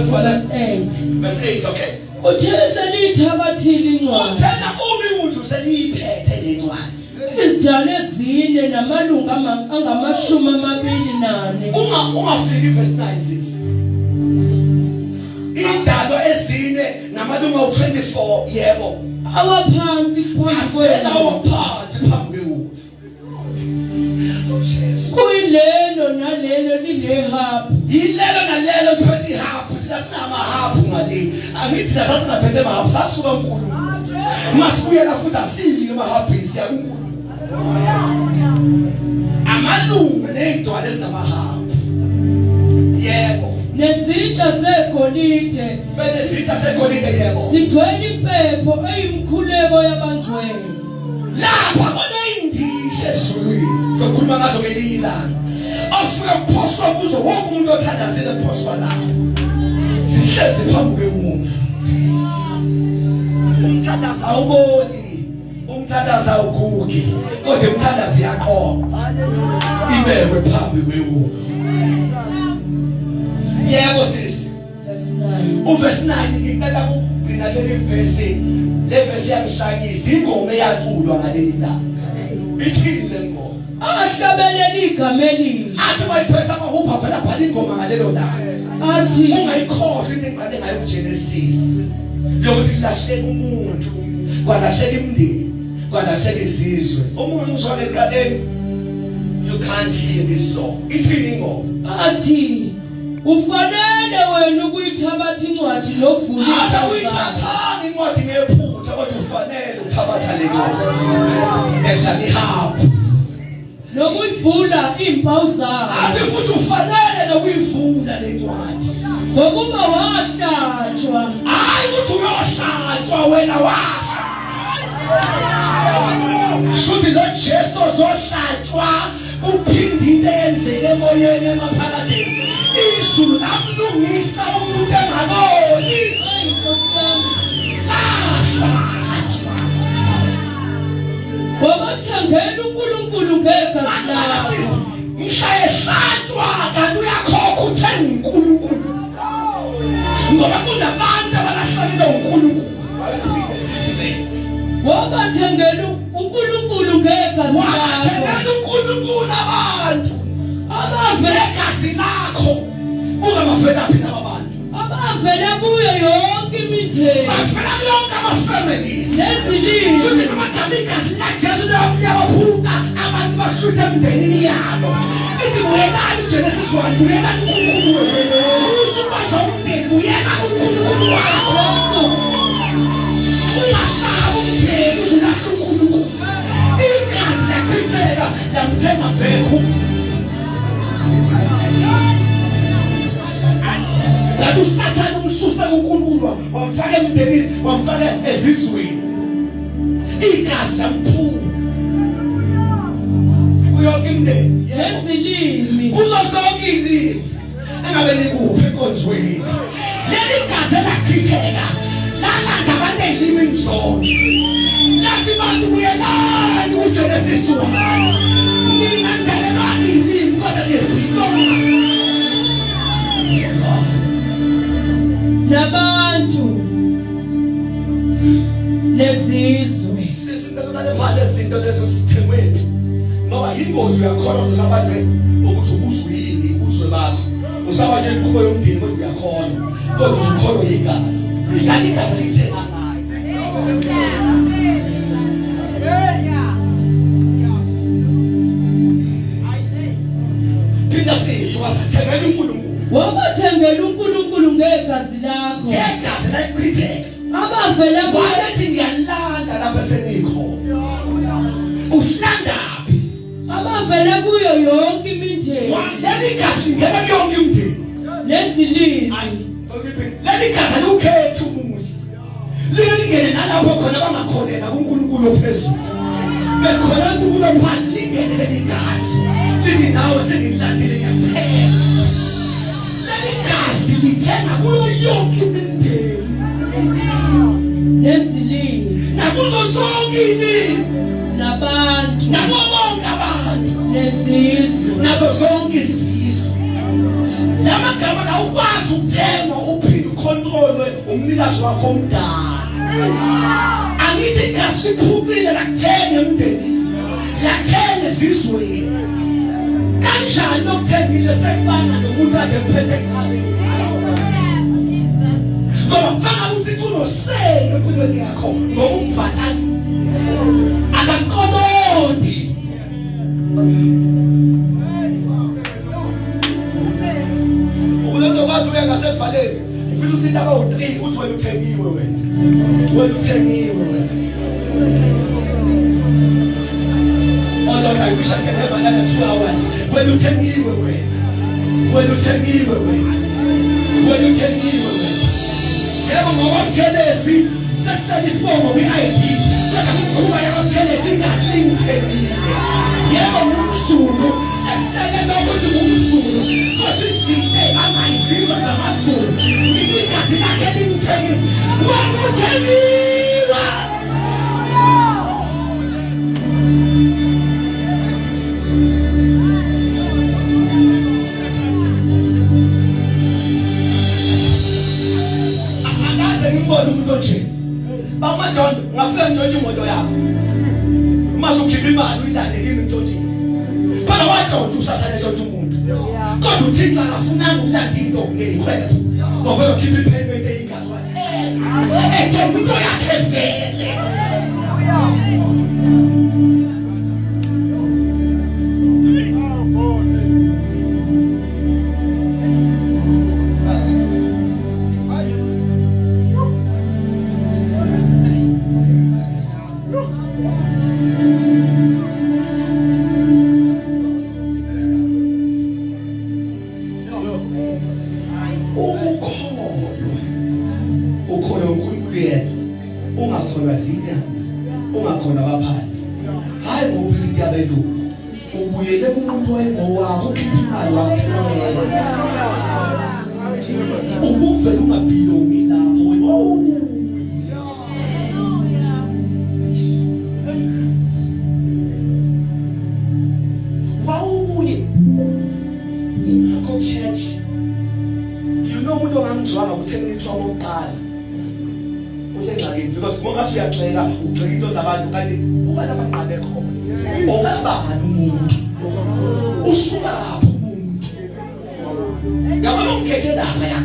Verse 8. Verse 8, okay. Uthele seliyithabathile incwadi. Uthena umiwundlu seliyiphethe lencwadi. Izidalwa ezine namalunga angamashumi amabili nane. Ungafiki verse 9 sis. Indalo ezine namalunga u24 yebo. Awaphansi phambi kwenu. Awaphansi phambi kwenu. Kuyilelo nalelo linehapu. Yilelo nalelo kuphethe ihapu. Thina sinamahapu ngale. Angithi sasingaphethe amahapu sasuka uNkulunkulu. Masibuyela futhi asili emahaphini siya kuNkulunkulu. Amalunga nezidalwa ezinamahapu. Yebo. Nezitsha zegolide. Bese sitha segolide yebo. Sigcwele impepho eyimkhuleko yabangcwele. Lapha koneyindishe ezulwini sokhuluma ngazo ngelinye ilanga Mawufika kuphoswa kuzo wonke umuntu othandazile kuphoswa lapho. Sihlezi phambi kwemuntu. Umthandazo awuboni. Umthandazo awugugi. Kodwa umthandazo yaqoqa. Ibekwe phambi kwemuntu. Yebo sisi. Verse 9 ngicela ukugcina leli verse. Le verse yangihlakisa ingoma eyaculwa ngaleli langa. Ithini le ngoma? Ahlabelele igama elihle. Athi bayiphetha amahupha vela bhala ingoma ngalelo langa. Athi ungayikhohlwa into engiqale ngayo kuGenesis. Yokuthi kulahleka umuntu, kwalahleka imindeni, kwalahleka isizwe. Omunye uzwana eqaleni. You can't hear this song. Ithini ingoma? Athi ufanele wena ukuyithabatha incwadi lokuvula. Athi uyithathanga incwadi ngephutha kodwa ufanele uthabatha le ngoma. Edla ihaphu. Nokuyivula impawu zakho. Athi futhi ufanele nokuyivula le ncwadi. Ngokuba wahlatshwa. Hayi ukuthi uyohlatshwa wena wafa. Shuthi lo Jesu zohlatshwa uphindile enzeke emoyeni emaphakadeni. Izulu lamlungisa umuntu engaboni. Hayi nkosami. Wabathengela uNkulunkulu ngegazi lakho. Mhla ehlatshwa kanti uyakhokha uthenga uNkulunkulu. Ngoba kunabantu abalahlekile uNkulunkulu. Bayiphinde sisibele. Wabathengela uNkulunkulu ngegazi lakho. Wabathengela uNkulunkulu abantu. Abavela Igazi lakho. Ungabafela phi laba bantu? abavela kuyo yonke imindeni. Bafela yonke ama-families. Nezilimi. Shuthi ngamagama igazi laJesu liyabaphuka abantu bahluthe emndenini yabo. Ithi buyelani uGenesis 1, buyelani uNkulunkulu wenu. Usubanjwa umndeni, buyelani uNkulunkulu wakho. Ungasabi umndeni uzulahle uNkulunkulu. Igazi lachitheka lamthenga Bhekhu. Kanti uSathane umsusa kuNkulunkulu wamfaka emndenini, wamfaka ezizweni. Igazi lamphuka kuyonke imindeni. Nezilimi. Kuzo zonke izilimi engabe nikuphi enkonzweni. Leli gazi elachitheka lalanda abantu ezilimi zonke. Lathi bantu buyelani kuGenesis 1. Mina ngidelelani izilimi kodwa liyilona. Nabantu nezizwe. Sisindele phansi izinto lezo sithemweni. Ngoba ingozi uyakhona ukuthi usabanjwe ukuthi ubuzwini uzwe bakho. Usabanjwe inkqubo yomndeni kodwa uyakhona. Kodwa uzukholwa yigazi. Kanti igazi lithenga Phinda sisi wasithengela uNkulunkulu. Wabathengela uNkulunkulu ngegazi lakho. Ngegazi lachitheka. Abavela kuyo. Wayethi ngiyalanda lapha senikhona. Usilandaphi? Abavela kuyo yonke imindeni. Leli gazi lingena yonke imindeni. Nezilimi. Leli gazi alikhethi umuzi. Lingene nalapho khona bangakholeka kuNkulunkulu ophezulu. Bekhona uNkulunkulu phansi lingene leli gazi. Lithi nawe sengilandile ngiyathenga. Leli gazi lithenga kuyo yonke imindeni. Nezilimi. Nakuzo zonke izilimi. Nabantu. Nabo bonke abantu. Nezizwe. Nazo zonke izizwe. Lamagama awukwazi ukuthengwa uphinde ucontrolwe umnikazi wakho omdala. Angithi igazi liphukile lakuthenga emndenini. Lakuthenga ezizweni. Kanjani okuthengile sekubana nomuntu ade kuphethe eqaleni. Ngoba mfaka ukuthi kunoseke empilweni yakho ngokubhatala. Akakonodi. Ukuzokwazi ukuya ngasevaleni. Ufisa ukuthi indaba u3 uthi wena uthengiwe wena. Wena uthengiwe wena. Oh Lord, I wish I could have another 2 hours. Wena uthengiwe wena. Wena uthengiwe wena. Wena uthengiwe wena. Yebo ngokomthelesi sesisele isibongo kwi-ID. Kodwa kuba yakomthelesi ingasilithengile. Yebo ngumsulu esekelwe ukuthi ngumZulu kodwa izinto angayizizwe zamaZulu igazi lakhe limthengile wakuthengiwa angase ngibone umuntu nje bamadondo ngafika ntshontshe imoto yakho mase ukhipha imali uyilande kimi ntshontshe phela wajontshe usasane ntshontshe umuntu kodwa uThixo akafunanga ulanda into ngeyikhwela ngoba ukhipha ipayment eyingazi wathi ethe into yakhe vele ukholwa uNkulunkulu yedwa ungakholwa zinyama ungakholwa abaphansi hayi ngoba izinto yabelungu ubuyele kumuntu wayengowakho ukhipha imali wakuthela ubuvela ungabhilongi lapho wena wawubuye ingakho church umuntu ongangizwanga ukutheni nithwa ngokuqala usengxakini because mongathi uyaxeka ugxeka into zabantu kanti ubani abaqale khona obabani umuntu usuka lapho umuntu ngabona ukhethe lapha ya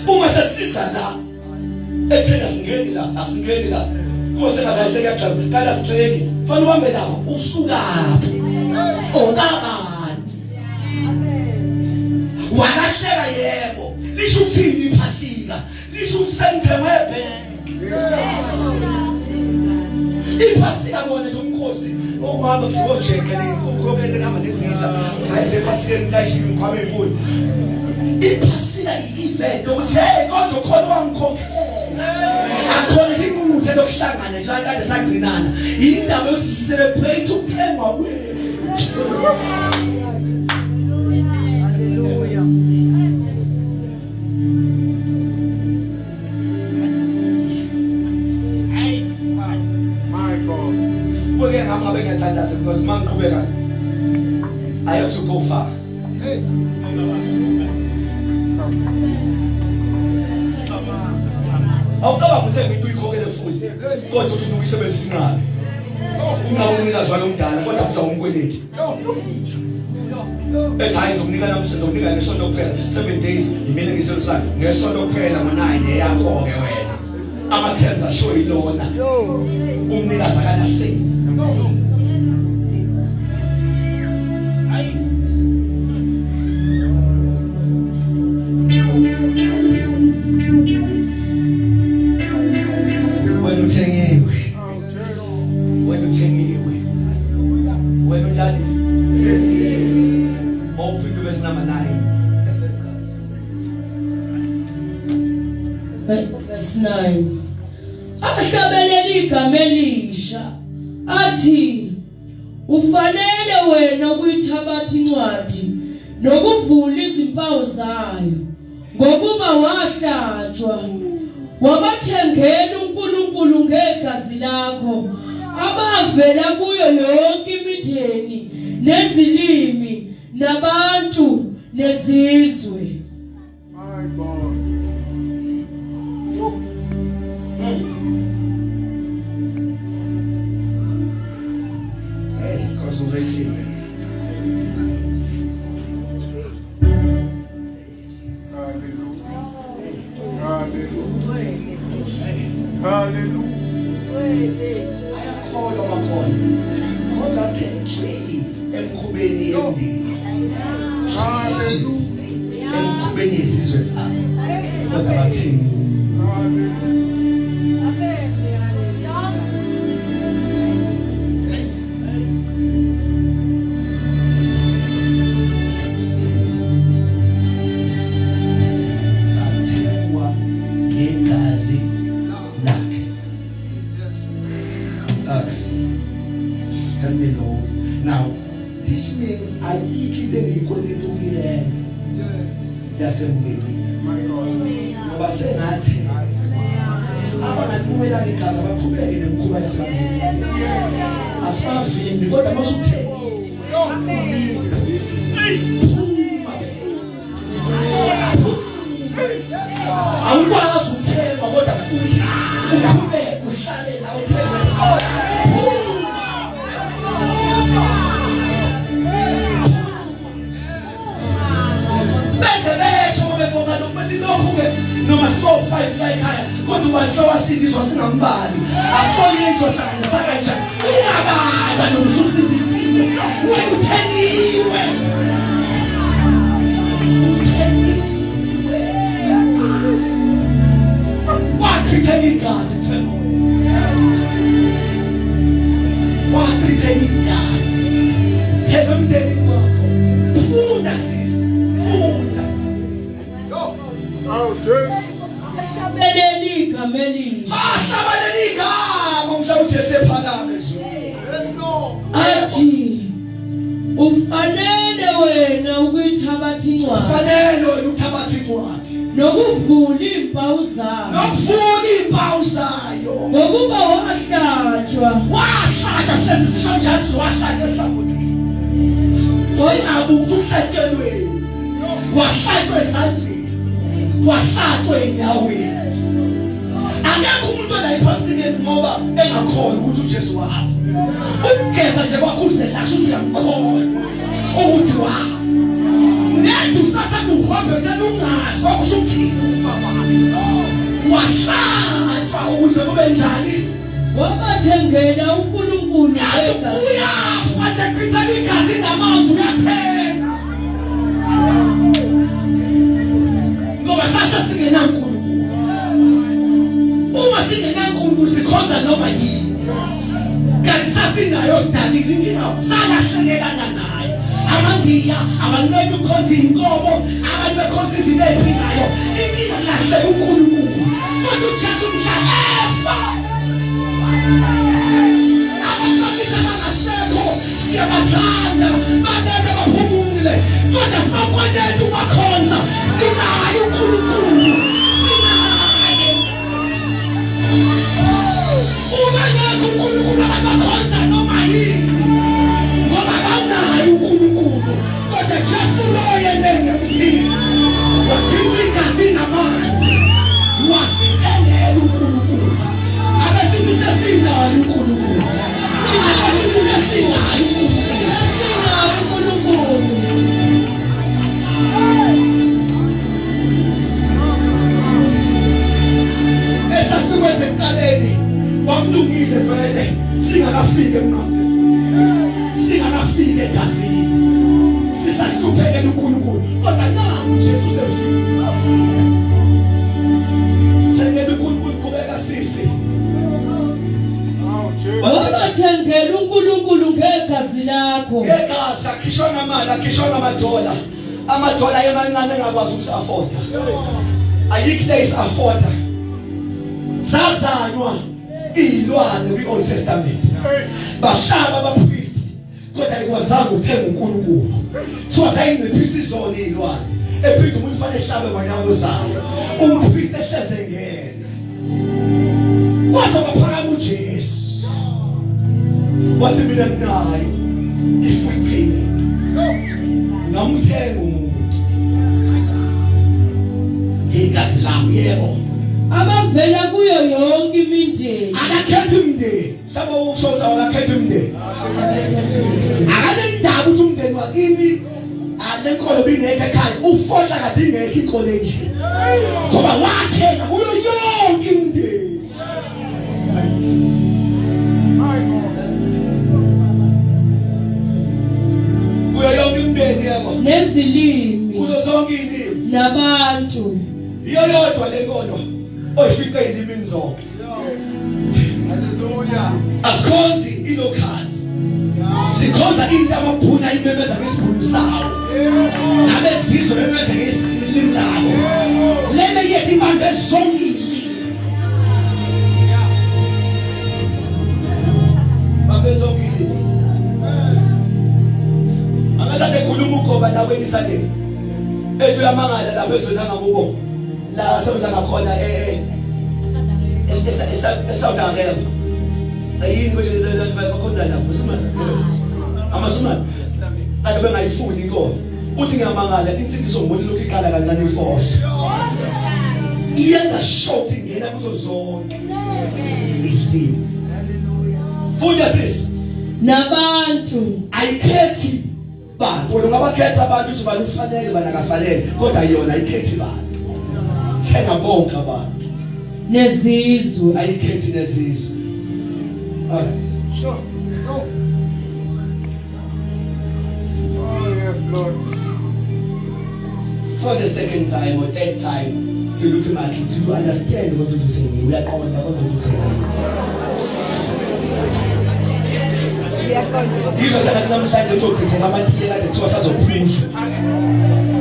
uma sesiza la ethena asingeni la kuse ngazayise kuyagxeka kanti asixeki fanele ubambe lapho usuka lapho obabani walahleka yebo lisho uthini iphasika lisho usenthemwe iphasika bona nje umkhosi okuhamba kujeke ukukhokhela ngama nezindla ngayise ephasikeni lashiwe ngikwabe enkulu iphasika i-event ukuthi hey kodwa khona wangikhokhela akhona nje umuntu elokuhlangana nje kade sagcinana indaba yokuthi celebrate ukuthengwa kwethu I'm going to because man I have to go far. Awukaba ngithe into uyikhokele futhi kodwa uthi uyisebenzisa imali ungawunika zwalo omdala kodwa futhi awumkweleti ethi ngizokunika namhlanje ngizokunika ngesonto kuphela 7 days imini ngiselusana ngesonto kuphela ngo9 yakho ke wena ama-terms asho yilona umnikazi akanaseni Verse 9 ahlabelela igama elisha athi ufanele wena ukuyithabatha incwadi nokuvula izimpawu zayo ngokuba wahlatshwa wabathengela uNkulunkulu ngegazi lakho abavela kuyo yonke imitheni nezilimi nabantu nezizwe. My God. Hey, because of rating. Hallelujah. Ayakhona amakhona. Kodwa thekli emkhubeni yemndeni. Hallelujah. Emkhubeni yezizwe zabo. Kodwa bathini? Help me, Lord. Now, this things ayikho into engiyikweleta ukuyenza yasemndenini ngoba sengathi abanakumela igazi abaqhubeke nemikhuba yasemndenini asibavimbi kodwa masuthe awukwazi ukuthemba kodwa futhi uqhubeke uhlale la uthemba bese besho bebonga nokuthi lokhu-ke noma siko 5 la ekhaya kodwa ubani sowasindiswa singambali asibone izohlanganisa kanjani ungabalwa noma ususindisiwe wena utheniwe wachithela igazi themba wachithela igazi themba emndenini wakho funda sisi funda Belelika melini ahlabalelika ngomhla uJesu ephakame athi ufanele wena ukuyithabatha incwadi fanele wena uthabatha incwadi nokuvula impawu zayo nokuvula impawu zayo ngokuba wahlatshwa wahlatshwa sisisho njalo wahlatshwa ehlangothini singabuthi uhlatshelweni wahlatshwa esandleni wahlatshwa enyaweni akekho umuntu onayiphastikeni ngoba engakhona ukuthi uJesu wafa ukugeza nje kwakhuze lakusho uyamkhona ukuthi wafa nethu usathanda uhambe uthanda ungazi kwakusho ukuthini ukufa kwakhe wahlatshwa ukuze kube njani wabathengela uNkulunkulu ngegazi uyafa nje chithela igazi namanzi uyathenga ngoba sasa singenankulunkulu uma singenankulunkulu sikhonza noma yini kanti sasinayo sidalile inkinga salahlekelana nayo amandiya abanqebe ukhonza inkomo abantu bekhonza izinto eziphilayo inkinga lahle uNkulunkulu kodwa uJesu mhla abangasekho siyabathanda banele baphumule kodwa sibakwenene ubakhonza sinaye uNkulunkulu sinaye uma ngeke uNkulunkulu abakhonza noma yini ngoba banaye uNkulunkulu kodwa Jesu lo yena ngemthini wakhipha igazi namanzi wasithengela uNkulunkulu abesithi sesinaye uNkulunkulu abesithi sesinaye uNkulunkulu esasikwenze ekuqaleni kwakulungile vele singakafiki emnqamlezweni singakafiki egazini sisahluphekela uNkulunkulu kodwa nangu Jesu sefika sengela uNkulunkulu qhubeka sisi wabathengela uNkulunkulu ngegazi lakho ngegazi akhishwa ngamali akhishwa ngamadola amadola emancane engakwazi ukusafoda ayikho place afforda sazanywa ilwane kwi-Old Testament bahlaba abapriest kodwa ayikwazanga ukuthenga uNkulunkulu so sayinciphisa izona ilwane ephinde umuntu fanele ehlabe ngonyaka zayo umpriest ehleze ngene kwaze kwaphakama uJesu wathi mina nayo i-free payment ngamthenga umuntu ngegazi lami yebo abavela kuyo yonke imindeni akakhethi umndeni mhlawumbe usho ukuthi akakhethi umndeni akanendaba ukuthi umndeni wakini alenkolo bingekho ekhaya ufohla kade ingekho inkolo enje ngoba wathenga kuyo yonke imindeni kuyo yonke imindeni yabo nezilimi kuzo zonke izilimi nabantu iyo yodwa lenkolo oyifica ezilimini zonke Hallelujah. asikhonzi ilokhali sikhonza into amaphuna imemeza ngesibhunu sawo nabezizwe bemeze ngesilimi labo lena yethi imali ezongile babezongile Ngathi ekhuluma ugoba la kwenisandeni. Ethi uyamangala lapho ezolanga kubo. La sebenza ngakhona eSouth Africa. Ayini kwezinto bakhonza lapho sumana. Amasumana. Ade bengayifuni inkomo. Uthi ngiyamangala insindiso ngibona lokhu iqala kancane iforce. Iyenza short ingena kuzo zonke. Islim. Funda sisi. Nabantu Ayikhethi bantu. Wena ungabakhetha abantu ukuthi bani ufanele bana kafanele kodwa yona ayikhethi bantu. Thenga bonke abantu. nezizwe Ayikhethi nezizwe. Sure. Go. Oh, yes, Lord. For the second time or third time, you look to me, do you understand what you're saying? We are calling what you're saying. Jesus said, I'm not trying to talk to you. I'm not trying to talk to you.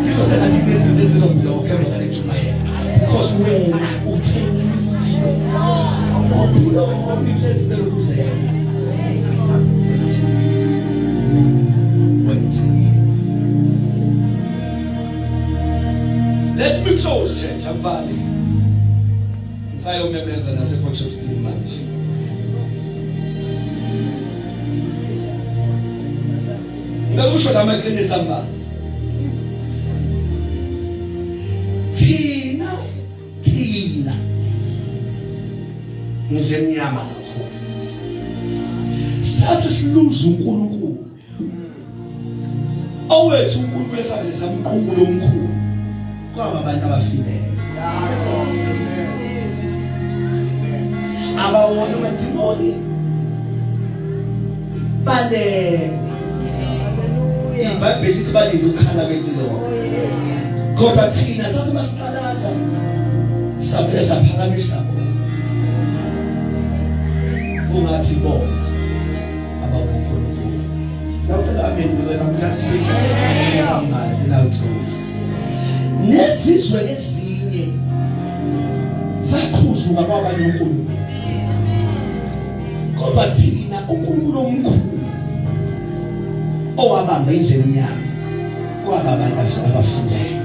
Jesus said, I think this is a blow. Because when you tell me, let's be close, church. I'm valley. Inside of members and as a coach of team manage. Ngalusho la maqine samba. Tina. Ngizemnyama kakhulu. Sathi siluza uNkulunkulu. Awethu uNkulunkulu esabe samqulo omkhulu. Kwaba abantu abafileyo. Abawona amadimoni. Balele. iBhayibheli lithi balinde ukukhala kwempilo. Kodwa thina sasimasicalaza savele saphakamisa bona. Ungathi bona abakukhulu. Nawucela amen because I'm just speaking. Ngesamala then I'll close. Nesizwe ezinye zakhuzuka kwabanye uNkulunkulu. Kodwa thina uNkulunkulu omkhulu owabamba indlela emnyama kwaba abantu abafundayo.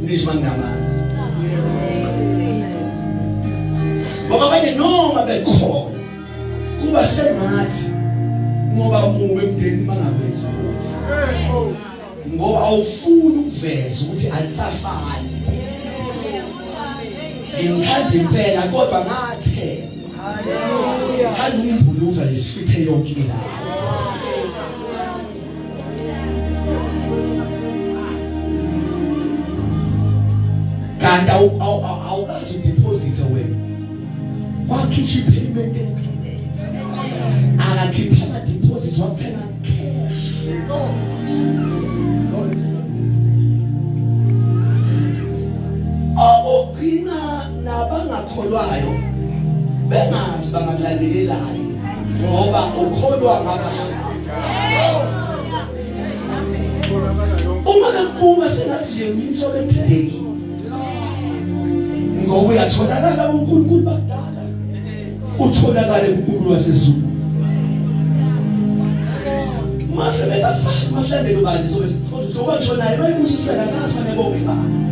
Nizwa ngamandla. Ngoba abanye noma bekhona kuba sengathi ngoba mube emndeni bangakwenza ukuthi. Ngoba awufuni ukuveza ukuthi anisafani. Ngithanda impela kodwa ngathemba. Sithanda umbuluza lesifithe yonke la. Kanti awukazi udeposit wena. Wakhipha ipayment ephele. Akakhipha ama deposit wakuthenga cash. Abogcina nabangakholwayo bengazi bangakulandelelayo ngoba ukholwa ngabanye. Uma ngakubuka sengathi nje ngiyinhlobo edidekile. Ngoba uyatholakala uNkulunkulu bakudala. Utholakala uNkulunkulu wasezulu. Mase betha sazi masilandele ubani so besithola soba ngisho naye bayibusisela ngazi fanele bonke bani.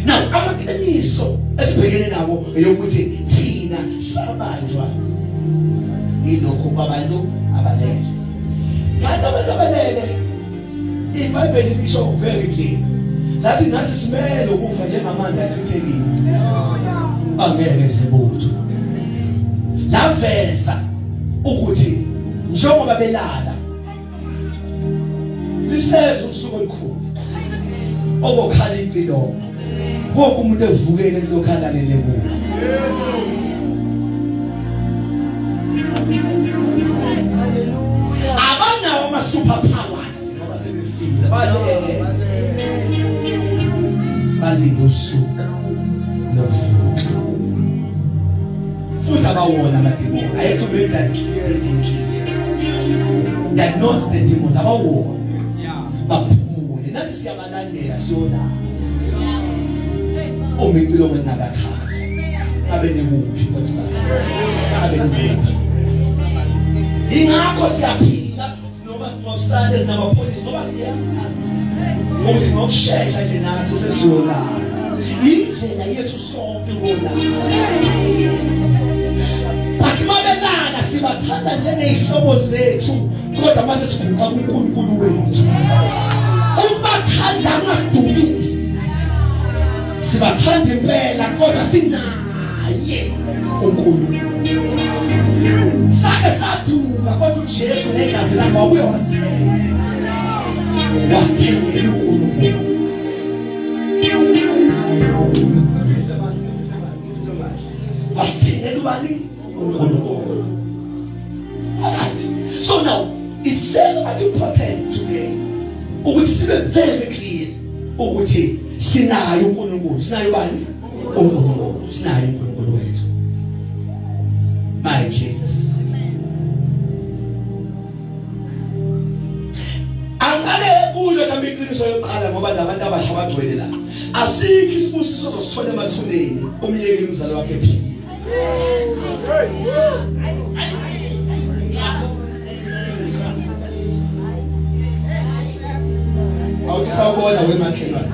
Now amaqiniso esibhekene nabo eyokuthi thina sabanjwa ilokho kwabantu abalele. Kanti abantu abalele iBhayibheli lisho very clear. Lathi nathi simele ukufa njengamanzi achithekile. Angeke sibutho. Laveza ukuthi njengoba belala liseza usuku olukhulu. Okukhala impilo. Wonke umuntu evukele lokhala lele kubo. Abanawo ama superpowers ngoba sebefile. Balinde usuku novuka. Futhi abawona amademoni. I have to make that clear. They are not the demons. Abawona. Baphumule nathi siyabalandela siyona omicilo ngenakakhaya abe nekuphi kodwa basabe abe nekuphi ingakho siyaphila noma sinosane sinamapolisi ngoba siyazi ukuthi ngokushesha nje nathi sesiyona indlela yethu sonke ngona bathi mabelana sibathanda njengezihlobo zethu kodwa mase siguqa kuNkulunkulu wethu ubathanda ngasidumisi sibathanda impela kodwa sinaye uNkulunkulu sake saduka kodwa uJesu negazi lakhe wabuye wasithenga uNkulunkulu wasithengela ubani uNkulunkulu. Alright, so now it's very important today ukuthi sibe very clear ukuthi sinayo uNkulunkulu, sinayo bani uNkulunkulu, sinayo uNkulunkulu wethu. My Jesus. Angale kuyo kambe iqiniso yokuqala ngoba labantu abasha bagcwele la. Asikho isibusiso sosithola emathuneni umyeki umzali wakhe ephila. Awuthi sawubona wemakhelwane.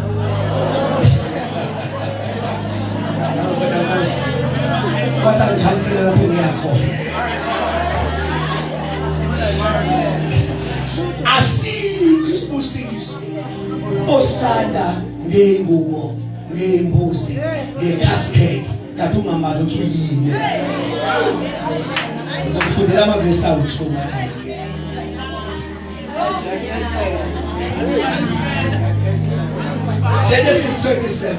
Kwasa ngikhansela lapho ngiyakho. Asikho isibusiso osithanda ngengubo, ngembuzi, ngecasket, kanti ungamazi ukuthi uyini. Uzofundela amavesi awuthuma. Genesis 27.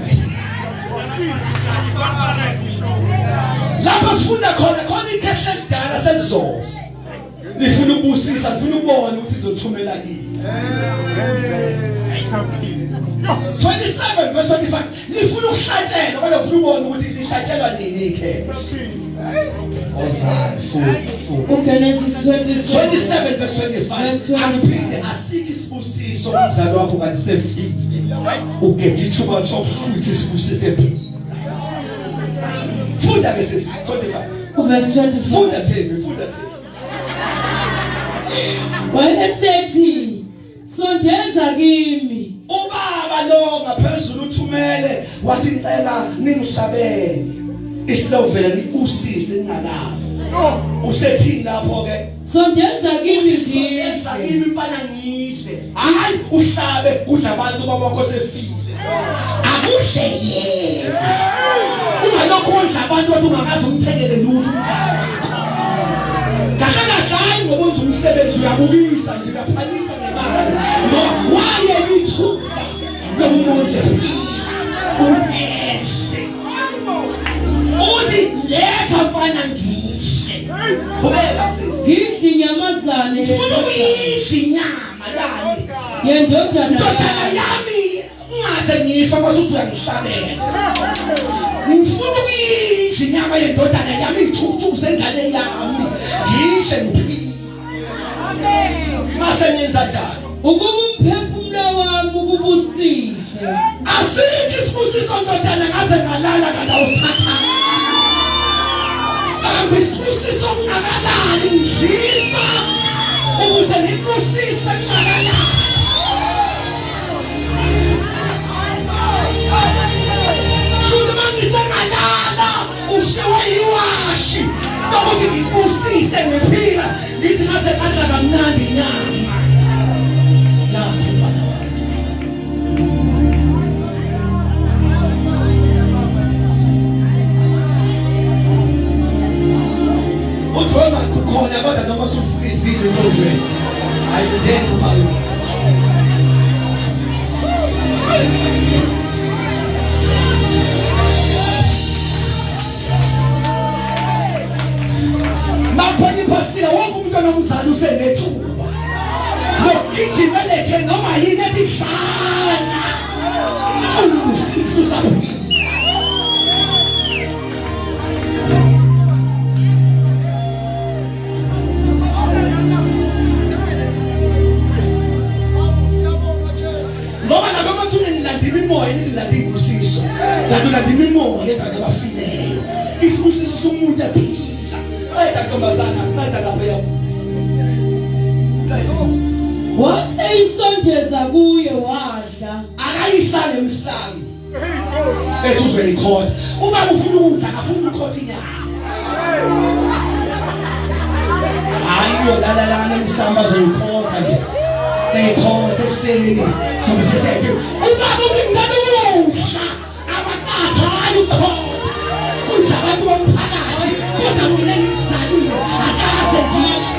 Lapho sifunda khona ikhehle lidala selizofa. Nifuna ukubusisa, nifuna ukubona ukuthi izothumela yini. 27 verse 25. Nifuna ukuhlatshelwa kodwa ufuna ukubona ukuthi lihlatshelwa nini ikhehle. Genesis 27 verse 25. Aphinde asikho isibusiso umzali wakho kanti sefile. Ugethe ithuba sokufuthi isibusiso ephila. Funda ke sisi 25. Verse 25. Funda thembi. Wayesethi sondeza kimi ubaba lo ngaphezulu uthumele wathi ngicela ningihlabele isilovela ngibusise ningalazi usethini lapho ke sondeza kimi mfana ngidle hayi uhlabe kudla abantu babakho sefile akudle yena ungalokudla abantu abungakazi umthengele lutho umfana kahle ngoba unze umsebenzi uyabukisa nje uyaphalisa nemali ngoba waye lithuba lokumuntu uthi letha mfana ngidle kubeka sisi ngidle inyamazane ufuna ukuyidla inyama yani yendodana yami ungaze ngifa kwasuthi uyangihlabela ngifuna ukuyidla inyama yendodana yami ithuthu sengane yami ngidle ngiphila mase nyenza njani ukuba umphefumulo wami ukubusise asikho isibusiso ndodana ngaze ngalala kanti awusithatha isibusiso kungakalali ngidlisa ukuze ngibusise kungakalali shuthi mangisengalala ushiwe iwashi ukuthi ngibusise ngiphila ngithi ngase kadla kamnandi inyama nakho mfana wami uthi wema kukhona kodwa noma usufreezile ngozweni ayidenge mali imimoya ezilanda izibusiso. Kanti ulanda imimoya ebhaka abafileyo. Isibusiso somuntu aphila. Ayida ntombazana, qeda lapho yakho. Waseyisondeza kuye wadla. Akayisale emsamo. Ethi uzoyikhotha. Uma ufuna ukudla, afuna ukukhotha inyama. Hayi la emsamo azoyikhotha nje. Ekhotha ekuseni. Sobe siseke. Ubaba ungingane ukudla. Abakatha ayikhotha. Udla abantu bomphakathi. Kodwa mina ngisalile. Akase ngiyena.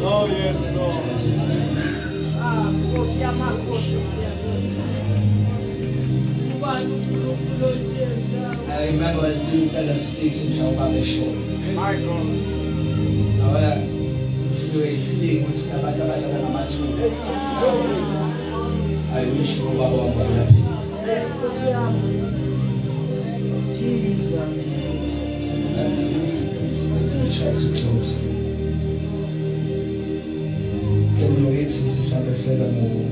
Oh, yes, Lord. I remember I was doing fella 6 in Shawba Show. My God. Now, feeling with I wish you were happy. Jesus. Let's try to close. Can you wait since you have a fellow more?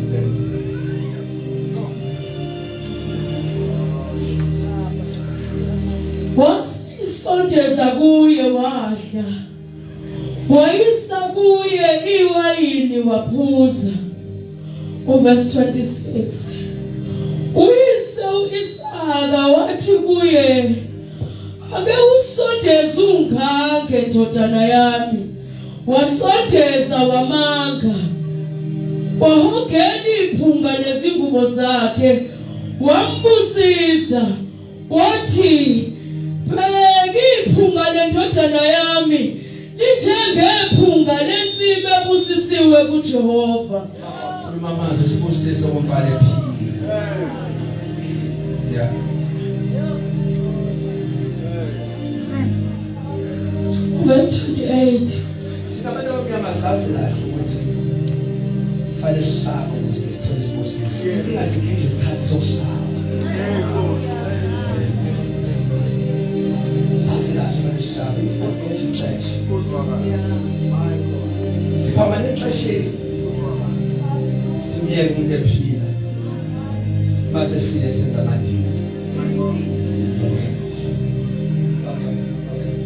Wasisondeza kuye wadla. Wayisa kuye iwayini waphuza. Verse 26. Uyise uIsaka wathi kuye, ake usondeze ungange ndodana yami. Wasondeza wamanga. Wahogela iphunga lezingubo zakhe. Wambusisa. Wathi, bheka iphunga lendodana yami. Linjengephunga lensime ebusisiwe kuJehova. Mama, you're supposed to say someone valid P. Yeah. Verse 28. Sinabana bamasazi kahle ukuthi fanele sihlaba ukuze sithole isibusiso. Ingasikheje isikhathi sokuhlaba. Sazi kahle fanele sihlaba ingasikheje ixesha. Siphama nexesheni. Simyeke umuntu ephila. Mase file senza amadili. Okay.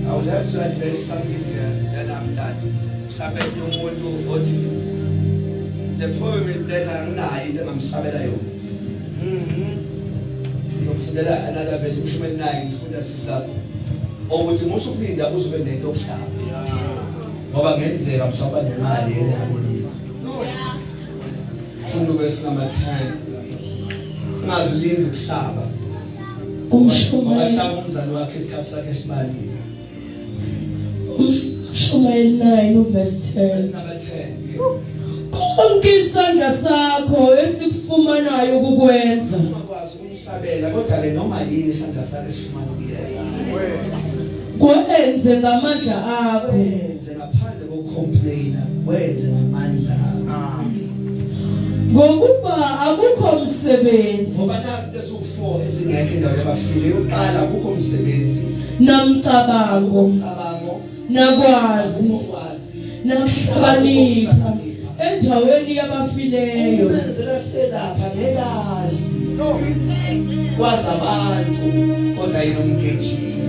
I would have to address something here, then I'm done. The problem is that I'm not, I'm ngifundela another verse uMshumeli 9 ngifunda sihlalo ukuthi musukulinda uzobe nento okuhlaba ngoba ngenzeka mhlawumbe nemali engabonile funda verse number 10 ungazilinda ukuhlaba uMshumeli ngoba umzali wakhe isikhathi sakhe sibalile uMshumeli 9 verse 10 verse number 10 konke isandla sakho esikufumanayo ukukwenza ungakwazi umhlabela kodwa ke noma yini isandla sakhe sifumana ukuyenza kwenze ngamandla akho wenze ngaphandle kokucomplaina wenze ngamandla akho ngokuba akukho umsebenzi ngoba nazi lezo-4 ezingekho endaweni yabafile yokuqala akukho umsebenzi namcabango umcabango nakwazi ukwazi nakuhlakanipha endaweni yabafileyo ukwenzela selapha ngekazi kwazi abantu kodwa yena umgejile